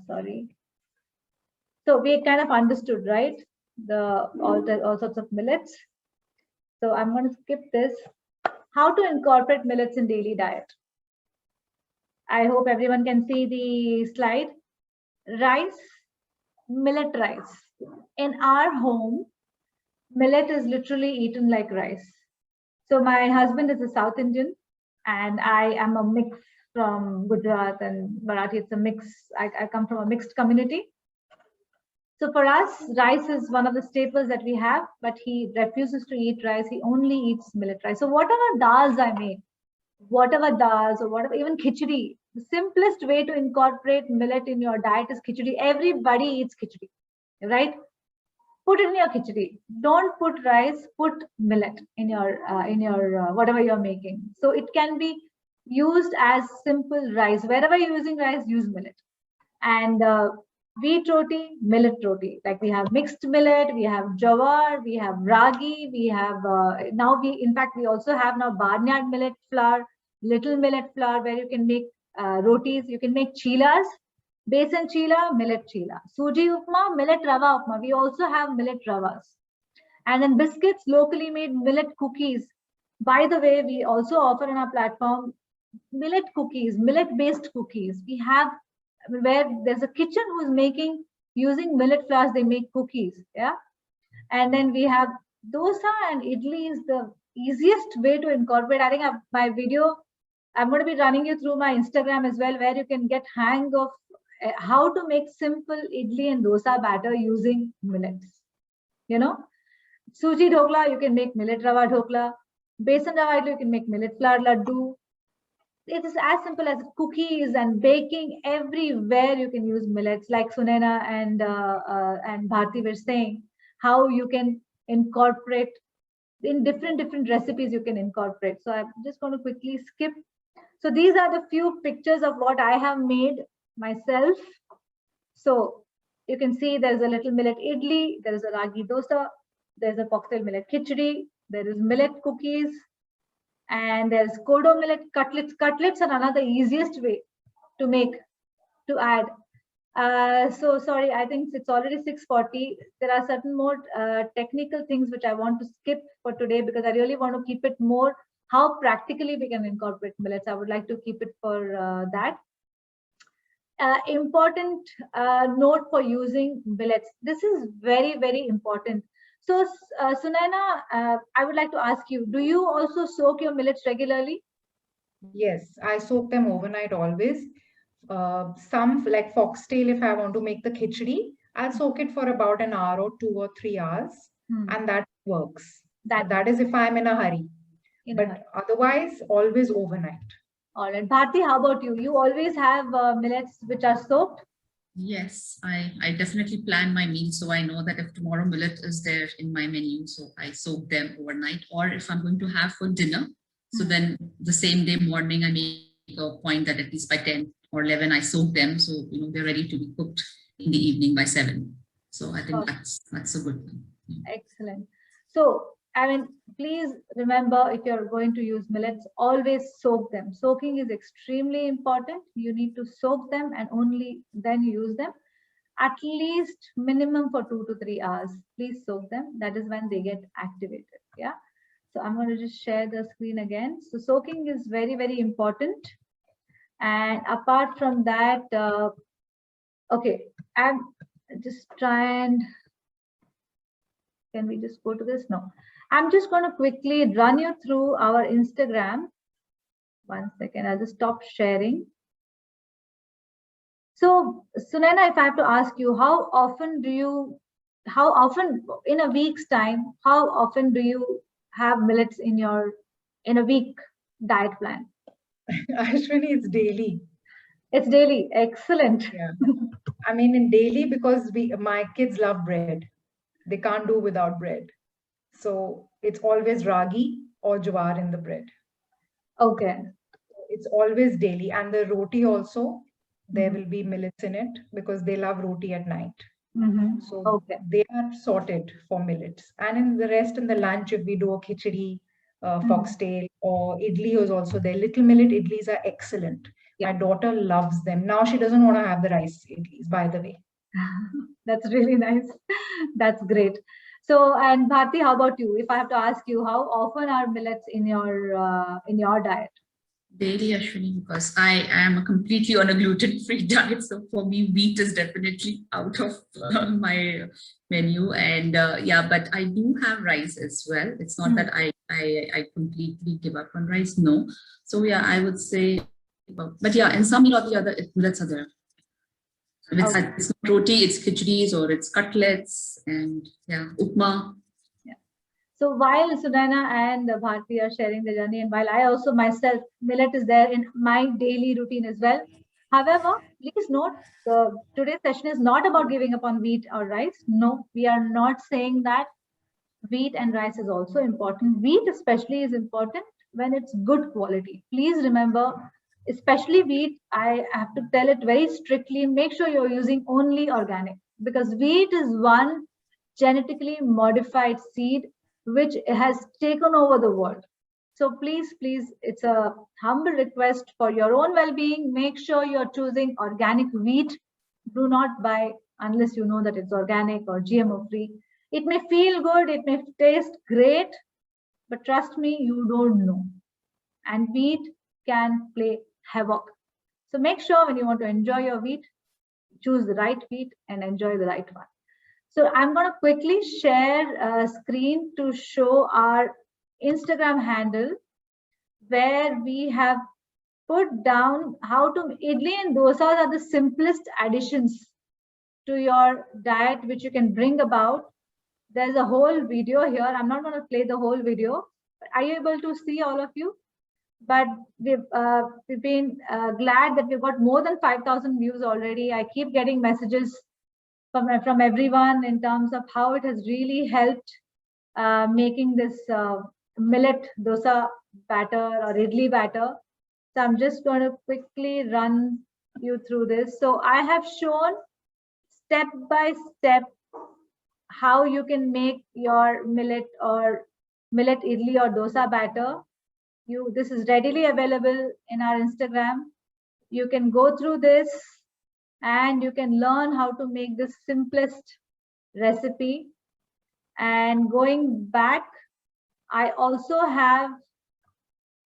Sorry. So we kind of understood, right? All sorts of millets. So I'm going to skip this. How to incorporate millets in daily diet. I hope everyone can see the slide. Rice, millet rice. In our home, millet is literally eaten like rice. So my husband is a South Indian and I am a mix from Gujarat and Marathi. It's a mix. I come from a mixed community. So for us, rice is one of the staples that we have, but he refuses to eat rice. He only eats millet rice. So whatever dals I make, whatever dals or whatever, even khichdi, the simplest way to incorporate millet in your diet is khichdi. Everybody eats khichdi, right? Put it in your khichdi. Don't put rice, put millet in your whatever you're making. So it can be used as simple rice. Wherever you're using rice, use millet. And wheat roti, millet roti. Like we have mixed millet, we have jawar, we have ragi, we have in fact we also have now barnyard millet flour, little millet flour where you can make rotis, you can make chilas, besan chila, millet chila, suji upma, millet rava upma. We also have millet ravas. And then biscuits, locally made millet cookies. By the way, we also offer on our platform millet cookies, millet-based cookies. We have where there's a kitchen who's making using millet flours, they make cookies. Yeah. And then we have dosa and idli is the easiest way to incorporate. I think my video, I'm going to be running you through my Instagram as well, where you can get hang of how to make simple idli and dosa batter using millets. You know, suji dhokla, you can make millet rava dhokla. Besan rava idli, you can make millet flour laddu. It is as simple as cookies and baking. Everywhere you can use millets, like Sunaina and Bharti were saying, how you can incorporate in different recipes you can incorporate. So I'm just going to quickly skip. So these are the few pictures of what I have made myself. So you can see there's a little millet idli, there is a ragi dosa, there's a cocktail millet khichdi, there is millet cookies, and there's kodo millet cutlets. Cutlets are another easiest way to add. So sorry, I think it's already 6:40. There are certain more technical things which I want to skip for today because I really want to keep it more how practically we can incorporate millets. I would like to keep it for that. Important note for using millets. This is very, very important. So, Sunaina, I would like to ask you, do you also soak your millets regularly? Yes, I soak them overnight always. Some like foxtail, if I want to make the khichdi, I'll soak it for about an hour or 2 or 3 hours, and that works. That is if I'm in a hurry. But otherwise, always overnight. All right. Bharti, how about you? You always have millets which are soaked? Yes, I definitely plan my meals, so I know that if tomorrow millet is there in my menu, so I soak them overnight. Or if I'm going to have for dinner, so then the same day morning I make a point that at least by 10 or 11 I soak them, so they're ready to be cooked in the evening by 7. So I think that's a good one. Excellent. So I mean, please remember, if you're going to use millets, always soak them. Soaking is extremely important. You need to soak them and only then use them. At least minimum for 2 to 3 hours. Please soak them. That is when they get activated. Yeah. So I'm going to just share the screen again. So soaking is very, very important. And apart from that, okay, I'm just try and can we just go to this? No. I'm just going to quickly run you through our Instagram. 1 second, I'll just stop sharing. So, Sunaina, if I have to ask you, how often in a week's time, how often do you have millets in a week diet plan? Ashwini, it's daily. It's daily. Excellent. Yeah. I mean, in daily, because my kids love bread. They can't do without bread. So it's always ragi or jawar in the bread. Okay. It's always daily. And the roti also, there will be millets in it because they love roti at night. So they are sorted for millets. And in the rest, in the lunch, if we do a khichdi, foxtail, or idli is also there. Little millet idlis are excellent. My daughter loves them. Now she doesn't want to have the rice idlis, by the way. That's really nice. That's great. So, and Bharti, how about you? If I have to ask you, how often are millets in your diet? Daily, Ashwini, because I am completely on a gluten-free diet. So for me, wheat is definitely out of my menu. And but I do have rice as well. It's not that I completely give up on rice. No. So yeah, I would say, but yeah, in some meal or the other, millets are there. It's not roti, it's khichdis or it's cutlets and upma. So while Sunaina and Bharti are sharing the journey, and while I also myself, millet is there in my daily routine as well. However, please note, today's session is not about giving up on wheat or rice. No, we are not saying that. Wheat and rice is also important. Wheat especially is important when it's good quality. Please remember, especially wheat, I have to tell it very strictly, make sure you're using only organic, because wheat is one genetically modified seed which has taken over the world. So please, it's a humble request for your own well-being. Make sure you're choosing organic wheat. Do not buy unless you know that it's organic or GMO free. It may feel good, it may taste great, but trust me, you don't know. And wheat can play havoc. So make sure when you want to enjoy your wheat, choose the right wheat and enjoy the right one. So I'm going to quickly share a screen to show our Instagram handle, where we have put down how to idli and dosas are the simplest additions to your diet which you can bring about. There's a whole video here. I'm not going to play the whole video. Are you able to see, all of you? But we've been glad that we've got more than 5,000 views already. I keep getting messages from everyone in terms of how it has really helped making this millet dosa batter or idli batter. So I'm just going to quickly run you through this. So I have shown step by step how you can make your millet idli or dosa batter. This is readily available in our Instagram. You can go through this and you can learn how to make the simplest recipe. And going back, I also have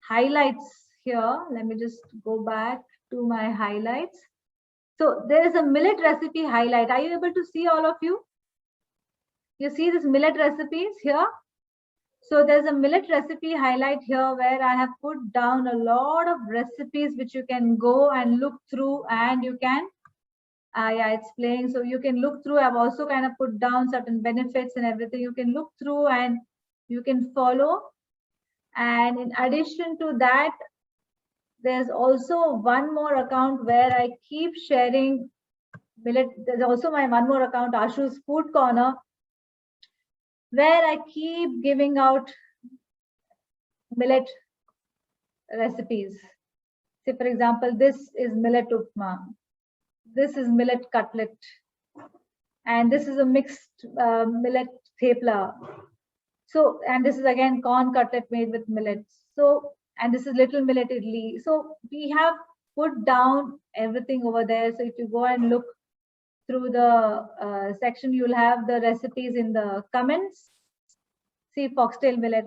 highlights here. Let me just go back to my highlights. So there is a millet recipe highlight. Are you able to see, all of you? You see this millet recipes here. So there's a millet recipe highlight here where I have put down a lot of recipes which you can go and look through, and you can, yeah, it's playing. So you can look through. I've also kind of put down certain benefits and everything. You can look through and you can follow. And in addition to that, there's also one more account where I keep sharing millet. There's also my one more account, Ashu's Food Corner, where I keep giving out millet recipes. Say, for example, this is millet upma. This is millet cutlet. And this is a mixed millet thepla. So, and this is again corn cutlet made with millets. So, and this is little millet idli. So we have put down everything over there. So if you go and look through the section, you'll have the recipes in the comments. See foxtail millet,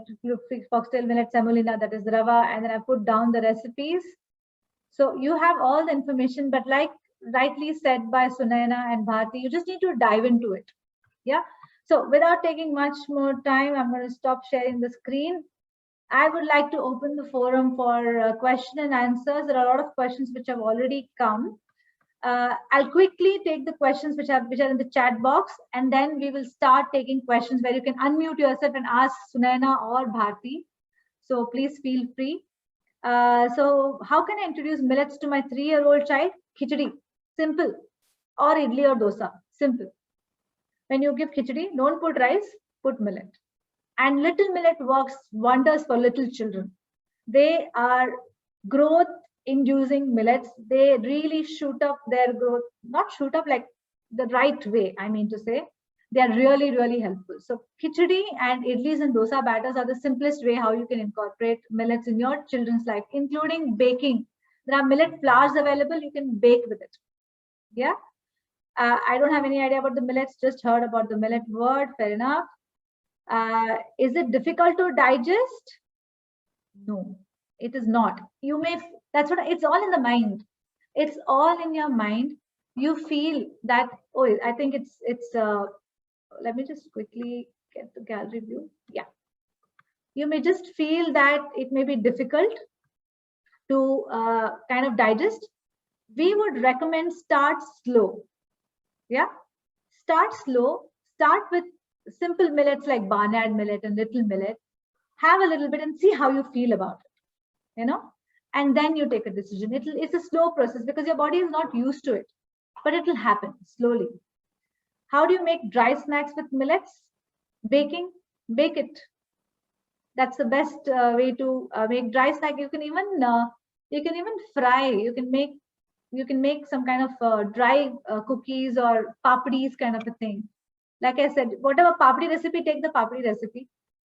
foxtail millet semolina, that is rava, and then I put down the recipes. So you have all the information, but like rightly said by Sunaina and Bharti, you just need to dive into it. Yeah. So without taking much more time, I'm going to stop sharing the screen. I would like to open the forum for question and answers. There are a lot of questions which have already come. I'll quickly take the questions which are in the chat box, and then we will start taking questions where you can unmute yourself and ask Sunaina or Bharti. So please feel free. So how can I introduce millets to my 3-year-old child? Khichdi, simple. Or idli or dosa, simple. When you give khichdi, don't put rice, put millet. And little millet works wonders for little children. They are growth inducing millets. They really shoot up their growth, not shoot up like the right way, I mean to say. They are really, really helpful. So khichdi and idlis and dosa batters are the simplest way how you can incorporate millets in your children's life, including baking. There are millet flours available, you can bake with it. Yeah. I don't have any idea about the millets, just heard about the millet word, fair enough. Is it difficult to digest? No, it is not. You may, that's what, it's all in the mind. It's all in your mind. You feel that, oh, I think it's let me just quickly get the gallery view. Yeah. You may just feel that it may be difficult to kind of digest. We would recommend start slow. Yeah. Start slow. Start with simple millets like Barnyard millet and little millet. Have a little bit and see how you feel about it, you know, and then you take a decision. It's a slow process because your body is not used to it, but it will happen slowly. How do you make dry snacks with millets? Baking, bake it. That's the best way to make dry snack. You can even fry. You can make some kind of dry cookies or papadis kind of a thing. Like I said, whatever papadi recipe, take the papadi recipe.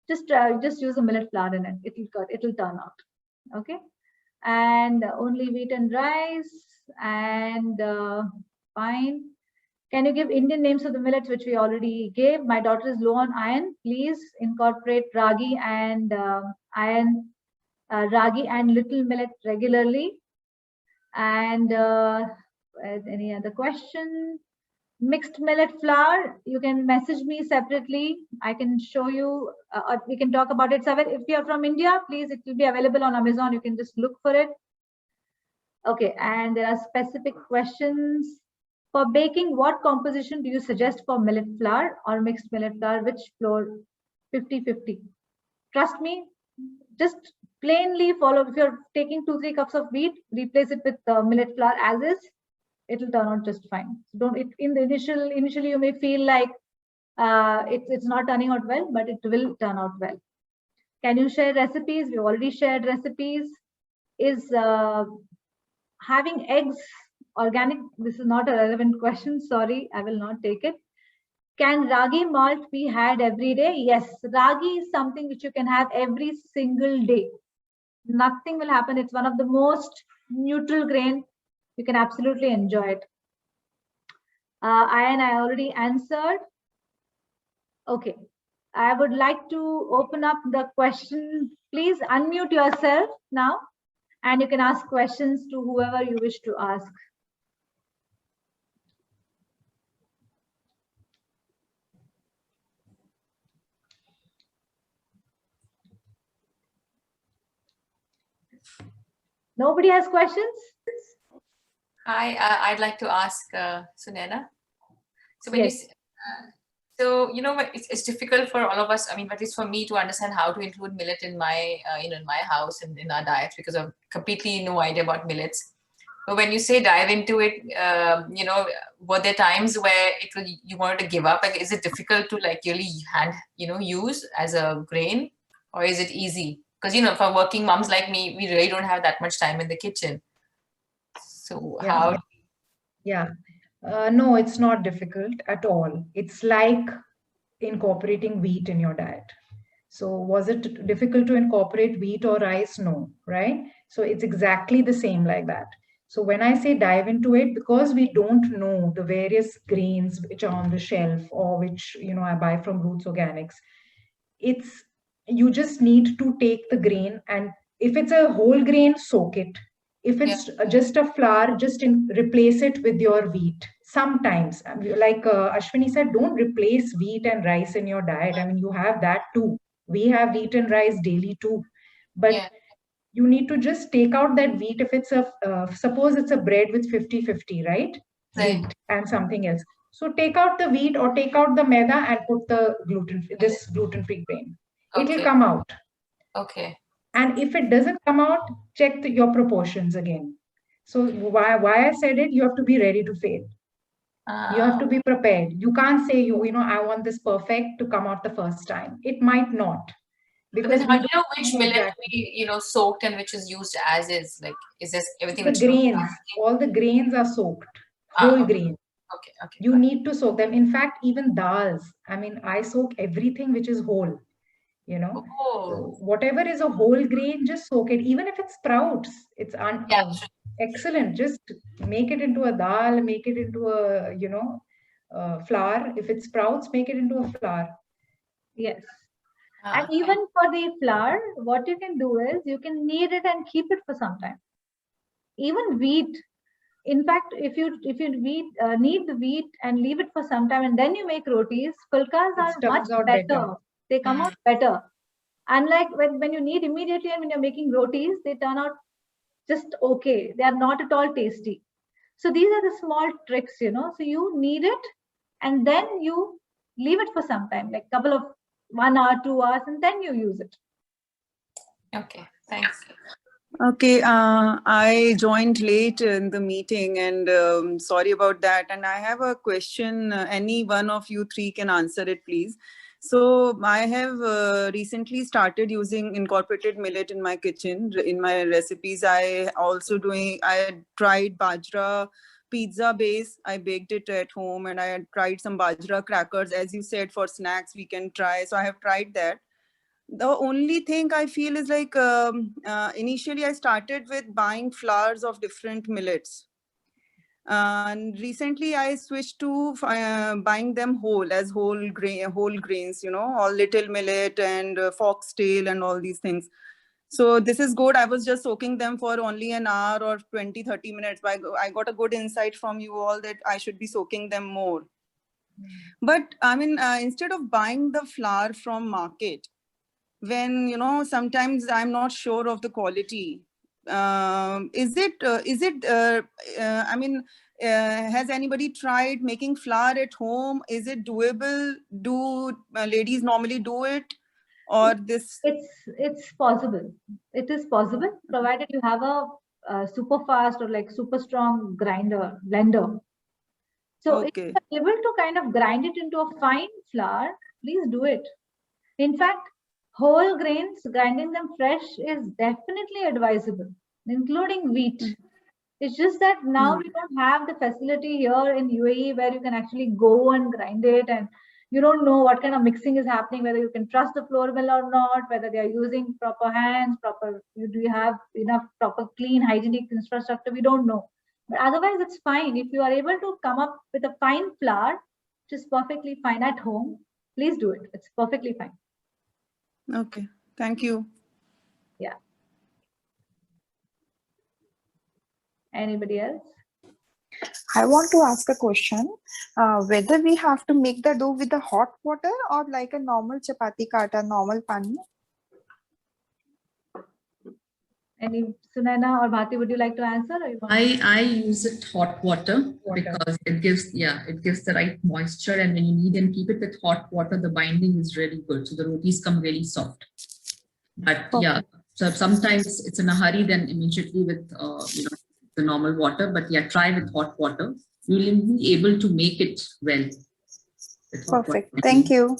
Just use a millet flour in it. It'll turn out. Okay. And only wheat and rice and fine. Can you give Indian names of the millets which we already gave? My daughter is low on iron. Please incorporate ragi and ragi and little millet regularly. And any other question? Mixed millet flour, you can message me separately. I can show you, or we can talk about it. So if you are from India, please, it will be available on Amazon. You can just look for it. Okay, and there are specific questions. For baking, what composition do you suggest for millet flour or mixed millet flour? Which flour? 50-50. Trust me, just plainly follow. If you're taking 2-3 cups of wheat, replace it with millet flour as is. It'll turn out just fine. Don't it in the initially you may feel like it's not turning out well, but it will turn out well. Can you share recipes? We already shared recipes. Is having eggs organic? This is not a relevant question. Sorry, I will not take it. Can ragi malt be had every day? Yes, ragi is something which you can have every single day. Nothing will happen. It's one of the most neutral grain. You can absolutely enjoy it. Iron, I already answered. Okay. I would like to open up the question. Please unmute yourself now, and you can ask questions to whoever you wish to ask. Nobody has questions? I'd like to ask Sunaina. So when Yes. it's difficult for all of us. I mean, at least for me to understand how to include millet in my, in my house and in our diet, because I've completely no idea about millets. But when you say dive into it, were there times where you wanted to give up? Like, is it difficult to like really use as a grain, or is it easy? Because for working moms like me, we really don't have that much time in the kitchen. So how? Yeah. No, it's not difficult at all. It's like incorporating wheat in your diet. So was it difficult to incorporate wheat or rice? No, right? So it's exactly the same like that. So when I say dive into it, because we don't know the various grains which are on the shelf or which, I buy from Rootz Organics, you just need to take the grain, and if it's a whole grain, soak it. If it's just a flour, just replace it with your wheat. Sometimes, like Ashwini said, don't replace wheat and rice in your diet. I mean, you have that too. We have wheat and rice daily too. But you need to just take out that wheat. If it's suppose it's a bread with 50-50, right? Wheat and something else. So take out the wheat or take out the maida and put the gluten-free grain. It will come out. Okay. And if it doesn't come out, check your proportions again. So why I said it, you have to be ready to fail. You have to be prepared. You can't say, I want this perfect to come out the first time. It might not. Because how do you know which millet we, soaked and which is used as is? Like, is this everything? The grains, all the grains are soaked, whole grain. Okay. You need to soak them. In fact, even dals. I mean, I soak everything which is whole. So whatever is a whole grain, just soak it. Even if it sprouts, it's excellent. Just make it into a dal, make it into a flour. If it sprouts, make it into a flour. Yes. And even for the flour, what you can do is you can knead it and keep it for some time. Even wheat. In fact, if you knead the wheat and leave it for some time and then you make rotis, pulkas are much better. They come out better. Unlike when you knead immediately and when you're making rotis, they turn out just okay. They are not at all tasty. So these are the small tricks, So you knead it and then you leave it for some time, like couple of 1 hour, 2 hours, and then you use it. Okay, thanks. Okay, I joined late in the meeting and sorry about that. And I have a question. Any one of you three can answer it, please. So I have recently started using incorporated millet in my kitchen, in my recipes. I tried bajra pizza base. I baked it at home and I had tried some bajra crackers. As you said, for snacks, we can try. So I have tried that. The only thing I feel is like initially I started with buying flours of different millets. And recently I switched to buying them whole grains, all little millet and foxtail and all these things. So this is good. I was just soaking them for only an hour or 20-30 minutes. But I got a good insight from you all that I should be soaking them more. But I mean, instead of buying the flour from market, when, sometimes I'm not sure of the quality, has anybody tried making flour at home? Is it doable? Do ladies normally do it? Or this? It's possible. It is possible, provided you have a super fast or like super strong blender. So if you're able to kind of grind it into a fine flour, please do it. In fact, whole grains, grinding them fresh is definitely advisable, including wheat. It's just that now we don't have the facility here in UAE where you can actually go and grind it, and you don't know what kind of mixing is happening, whether you can trust the floor mill or not, whether they are using proper hands, do you have enough proper clean hygienic infrastructure? We don't know. But otherwise, it's fine. If you are able to come up with a fine flour, which is perfectly fine at home, please do it. It's perfectly fine. Okay, thank you. Yeah. Anybody else? I want to ask a question. Whether we have to make the dough with the hot water or like a normal chapati kata, normal pani? Any Sunaina or Bharti, would you like to answer? Or you want I use it hot water because it gives the right moisture, and when you knead and keep it with hot water, the binding is really good. So the rotis come really soft. But yeah, so sometimes it's in a hurry, then immediately with the normal water. But yeah, try with hot water. You will be able to make it well. Perfect. Thank you.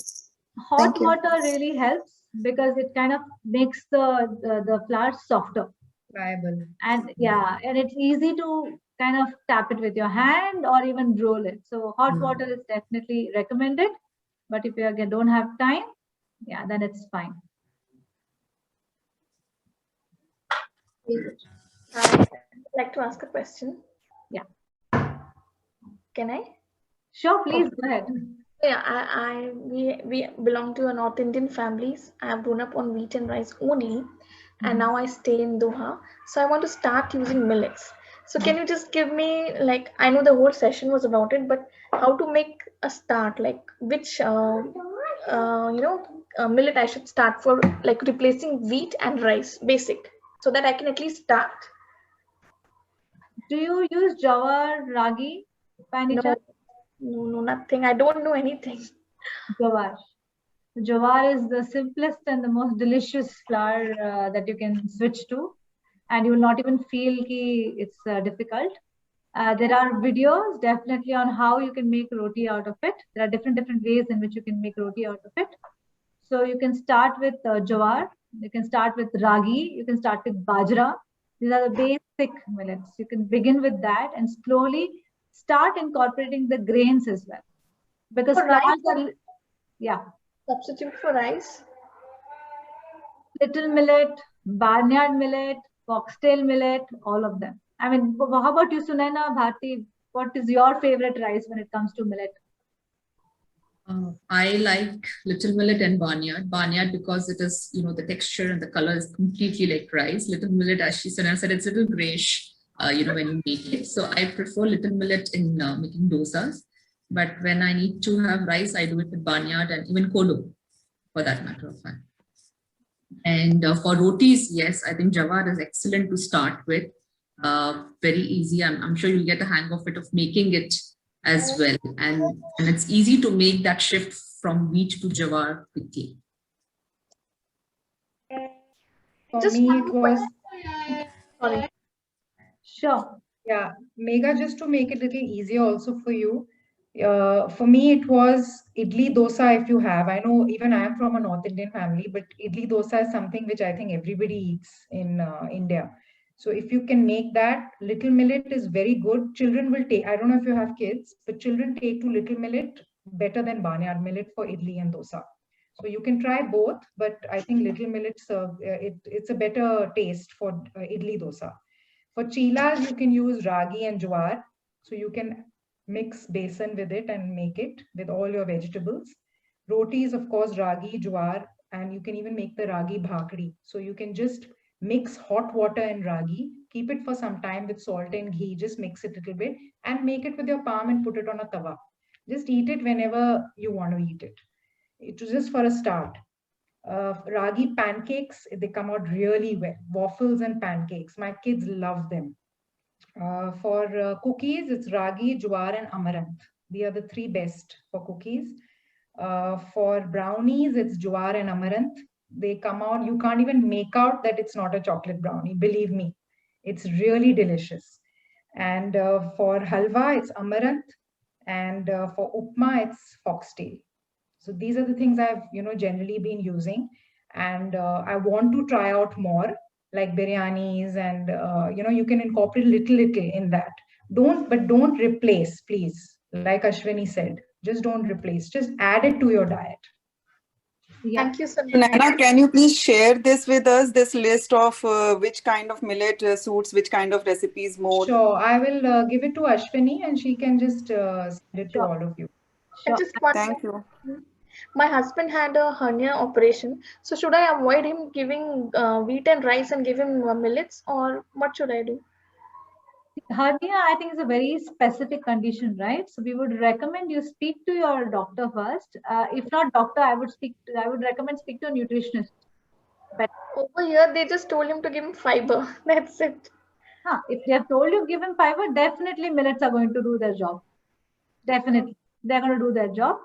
hot water really helps because it kind of makes the flour softer. Pliable. And yeah, and it's easy to kind of tap it with your hand or even roll it. So hot water is definitely recommended. But if you again don't have time, yeah, then it's fine. I'd like to ask a question. Yeah. Can I? Sure, please go ahead. Yeah, we belong to a North Indian families. I have grown up on wheat and rice only, and now I stay in Doha. So I want to start using millets. So can you just give me, like, I know the whole session was about it, but how to make a start? Like which millet I should start for, like replacing wheat and rice, basic, so that I can at least start. Do you use jawar, ragi, by any chance? No, nothing. I don't know anything. Jawar. Jawar is the simplest and the most delicious flour that you can switch to, and you will not even feel ki it's difficult. There are videos definitely on how you can make roti out of it. There are different ways in which you can make roti out of it. So you can start with jawar, you can start with ragi, you can start with bajra. These are the basic millets. You can begin with that and slowly start incorporating the grains as well. Because flours are, yeah. Substitute for rice? Little millet, barnyard millet, foxtail millet, all of them. I mean, how about you, Sunaina, Bharti? What is your favorite rice when it comes to millet? I like little millet and barnyard. Barnyard because it is, the texture and the color is completely like rice. Little millet, as Sunaina said, it's a little grayish, when you make it. So I prefer little millet in making dosas. But when I need to have rice, I do it with barnyard and even kolo, for that matter of fact. And for rotis, yes, I think jawar is excellent to start with. Very easy. I'm sure you'll get a hang of it, of making it as well. And it's easy to make that shift from wheat to jawar quickly. For me, it was... Sorry. Sure. Yeah, Megha, just to make it a little easier also for you, for me, it was idli dosa if you have. I know even I am from a North Indian family, but idli dosa is something which I think everybody eats in India. So if you can make that, little millet is very good. Children will take, I don't know if you have kids, but children take to little millet better than barnyard millet for idli and dosa. So you can try both, but I think little millet, it's a better taste for idli dosa. For chilas, you can use ragi and jawar. So you can mix besan with it and make it with all your vegetables. Rotis, of course, ragi, jawar, and you can even make the ragi bhakri. So you can just mix hot water and ragi, keep it for some time with salt and ghee, just mix it a little bit and make it with your palm and put it on a tawa. Just eat it whenever you want to eat it. It was just for a start. Ragi pancakes, they come out really well. Waffles and pancakes, my kids love them. For cookies, it's ragi, jawar, and amaranth. They are the three best for cookies. For brownies, it's jawar and amaranth. They come out, you can't even make out that it's not a chocolate brownie, believe me. It's really delicious. And for halwa, it's amaranth. And for upma, it's foxtail. So these are the things I've generally been using, and I want to try out more, like biryanis, and you can incorporate little in that. Don't replace, please. Like Ashwini said, just don't replace. Just add it to your diet. Yeah. Thank you, Sunaina, can you please share this with us, this list of which kind of millet suits which kind of recipes more? Sure, I will give it to Ashwini and she can just send it to all of you. Sure. Thank you. My husband had a hernia operation. So should I avoid him giving wheat and rice and give him millets, or what should I do? Hernia, I think, is a very specific condition, right? So we would recommend you speak to your doctor first. If not doctor, I would recommend speak to a nutritionist. But over here, they just told him to give him fiber. That's it. if they have told you give him fiber, definitely millets are going to do their job. Definitely, they're going to do their job.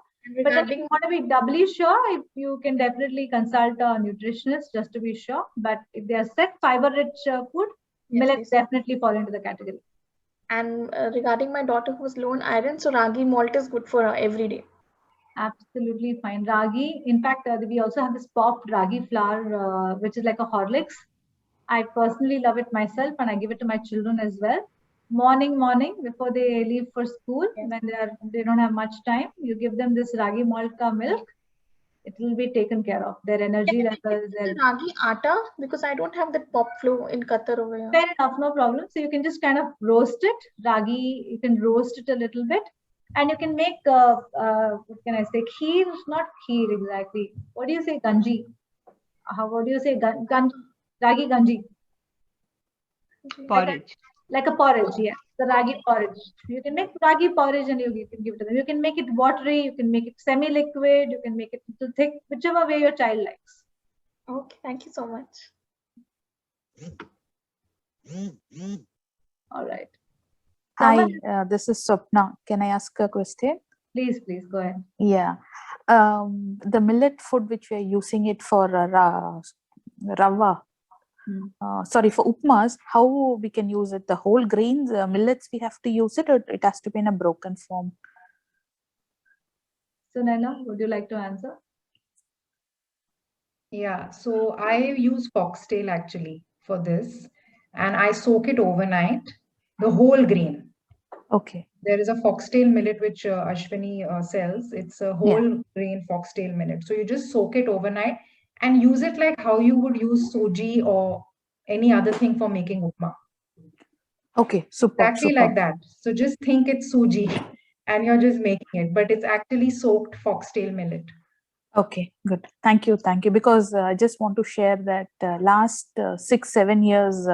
But then if you want to be doubly sure, if you can definitely consult a nutritionist just to be sure. But if they are said fiber-rich food, millets definitely fall into the category. And regarding my daughter who was low in iron, so ragi malt is good for her every day. Absolutely fine. Ragi, in fact, we also have this popped ragi flour, which is like a Horlicks. I personally love it myself, and I give it to my children as well. Morning before they leave for school, when they don't have much time, you give them this ragi malt ka milk. It will be taken care of. Their energy levels. Their ragi atta, because I don't have that pop flow in Qatar over here. Fair enough, no problem. So you can just kind of roast it. Ragi, you can roast it a little bit, and you can make what can I say? Kheer, not kheer exactly. What do you say? Ganji. What do you say? Ragi ganji. Porridge. Like a porridge, yeah. The ragi porridge. You can make ragi porridge and you can give it to them. You can make it watery, you can make it semi-liquid, you can make it too thick, whichever way your child likes. Okay, thank you so much. All right. Hi, this is Swapna. Can I ask a question? Please, go ahead. Yeah. The millet food which we are using it for rava, sorry, for upmas, how we can use it? The whole grains, millets, we have to use it, or it has to be in a broken form? Sunaina, would you like to answer? Yeah, so I use foxtail actually for this, and I soak it overnight, the whole grain. Okay. There is a foxtail millet which Ashwini sells. It's a whole grain foxtail millet. So you just soak it overnight and use it like how you would use suji or any other thing for making upma. Okay, super. Exactly like that. So just think it's suji and you're just making it, but it's actually soaked foxtail millet. Okay, good. Thank you. Because I just want to share that last 6-7 years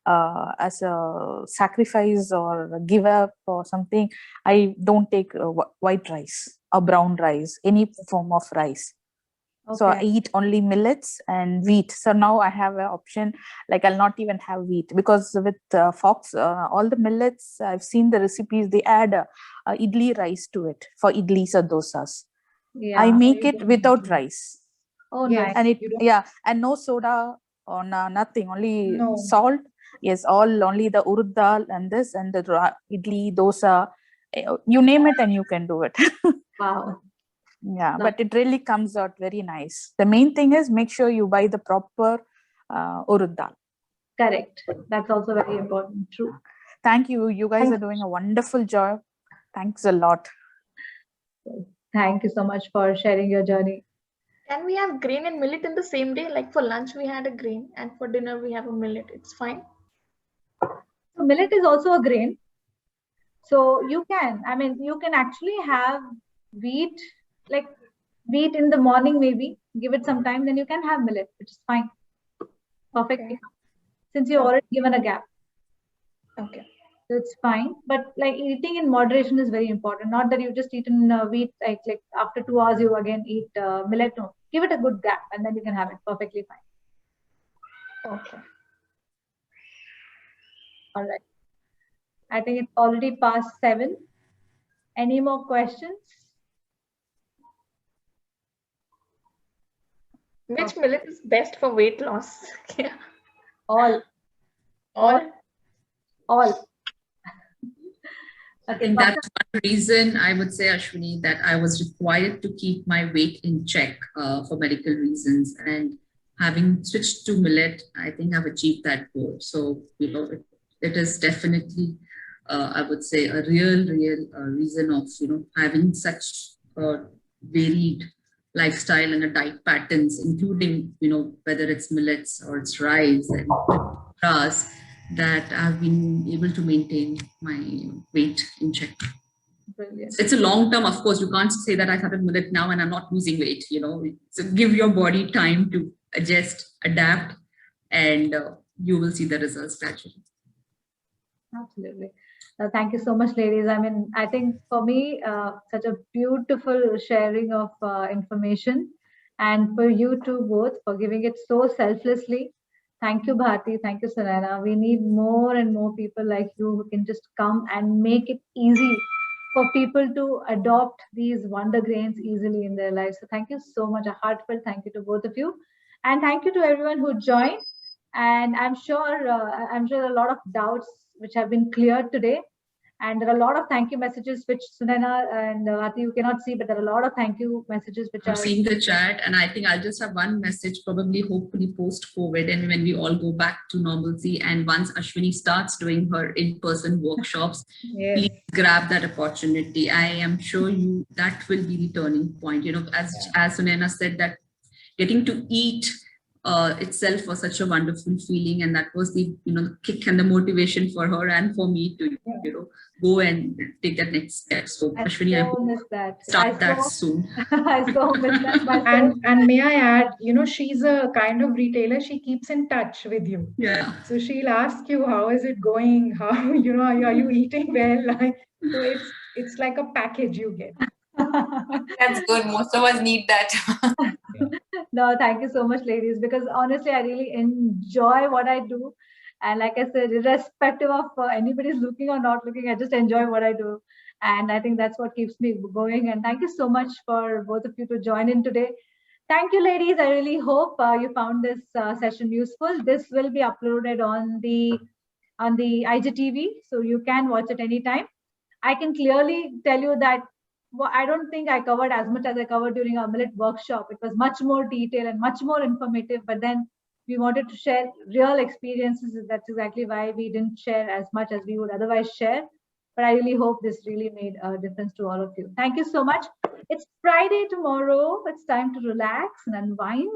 as a sacrifice or give up or something, I don't take white rice or brown rice, any form of rice. Okay. So I eat only millets and wheat. So now I have an option, like I'll not even have wheat, because with all the millets, I've seen the recipes, they add idli rice to it for idlis or dosas. Yeah, I make it without rice. Oh, nice. And and no soda or nothing, only salt. Yes, only the urud dal and this and the idli, dosa, you name it and you can do it. Wow. Yeah, but it really comes out very nice. The main thing is make sure you buy the proper urud dal. Correct. That's also very important. True. Thank you. You guys are doing a wonderful job. Thanks a lot. Thank you so much for sharing your journey. Can we have grain and millet in the same day? Like for lunch, we had a grain, and for dinner, we have a millet. It's fine. So millet is also a grain. So you can actually have wheat, like wheat in the morning, maybe give it some time, then you can have millet, which is fine. Perfectly. Okay. Since you've already given a gap. Okay. So it's fine, but like eating in moderation is very important. Not that you just eat in wheat, like after 2 hours you again eat millet. No, give it a good gap and then you can have it perfectly fine. Okay. All right. I think it's already past 7. Any more questions? Which millet is best for weight loss? Yeah. All. I think that's one reason I would say, Ashwini, that I was required to keep my weight in check for medical reasons. And having switched to millet, I think I've achieved that goal. So, it is definitely, I would say, a real reason of, having such varied lifestyle and a diet patterns, including, whether it's millets or it's rice and grass, that I've been able to maintain my weight in check. Brilliant. It's a long term, of course. You can't say that I started millet now and I'm not losing weight. So give your body time to adjust, adapt, and you will see the results gradually. Absolutely. Thank you so much, ladies. I think for me, such a beautiful sharing of information. And for you two both for giving it so selflessly. Thank you, Bharti. Thank you, Sunaina. We need more and more people like you who can just come and make it easy for people to adopt these wonder grains easily in their lives. So thank you so much. A heartfelt thank you to both of you. And thank you to everyone who joined. And I'm sure a lot of doubts which have been cleared today. And there are a lot of thank you messages which Sunaina and Bharti you cannot see, but there are a lot of thank you messages which I'm are seeing the chat, and I think I'll just have one message, probably hopefully post-COVID, and when we all go back to normalcy, and once Ashwini starts doing her in-person workshops, yes. please grab that opportunity. I am sure that will be the turning point. You know, as Sunaina said, that getting to eat itself was such a wonderful feeling, and that was the the kick and the motivation for her and for me to go and take that next step. So Ashwini, I hope start that soon. I so miss that myself. And may I add, she's a kind of retailer. She keeps in touch with you. Yeah. So she'll ask you, how is it going? How are you eating well? So it's like a package you get. That's good. Most of us need that. No, thank you so much, ladies, because honestly, I really enjoy what I do. And like I said, irrespective of anybody's looking or not looking, I just enjoy what I do. And I think that's what keeps me going. And thank you so much for both of you to join in today. Thank you, ladies. I really hope you found this session useful. This will be uploaded on the IGTV, so you can watch it anytime. I can clearly tell you that I don't think I covered as much as I covered during our millet workshop. It was much more detailed and much more informative, but then we wanted to share real experiences. That's exactly why we didn't share as much as we would otherwise share. But I really hope this really made a difference to all of you. Thank you so much. It's Friday tomorrow. It's time to relax and unwind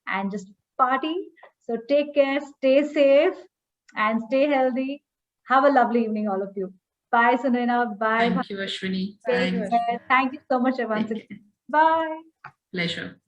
and just party. So take care, stay safe, and stay healthy. Have a lovely evening, all of you. Bye, Sunaina. Bye. Thank you, Ashwini. Thank you so much, once again. Bye. Pleasure.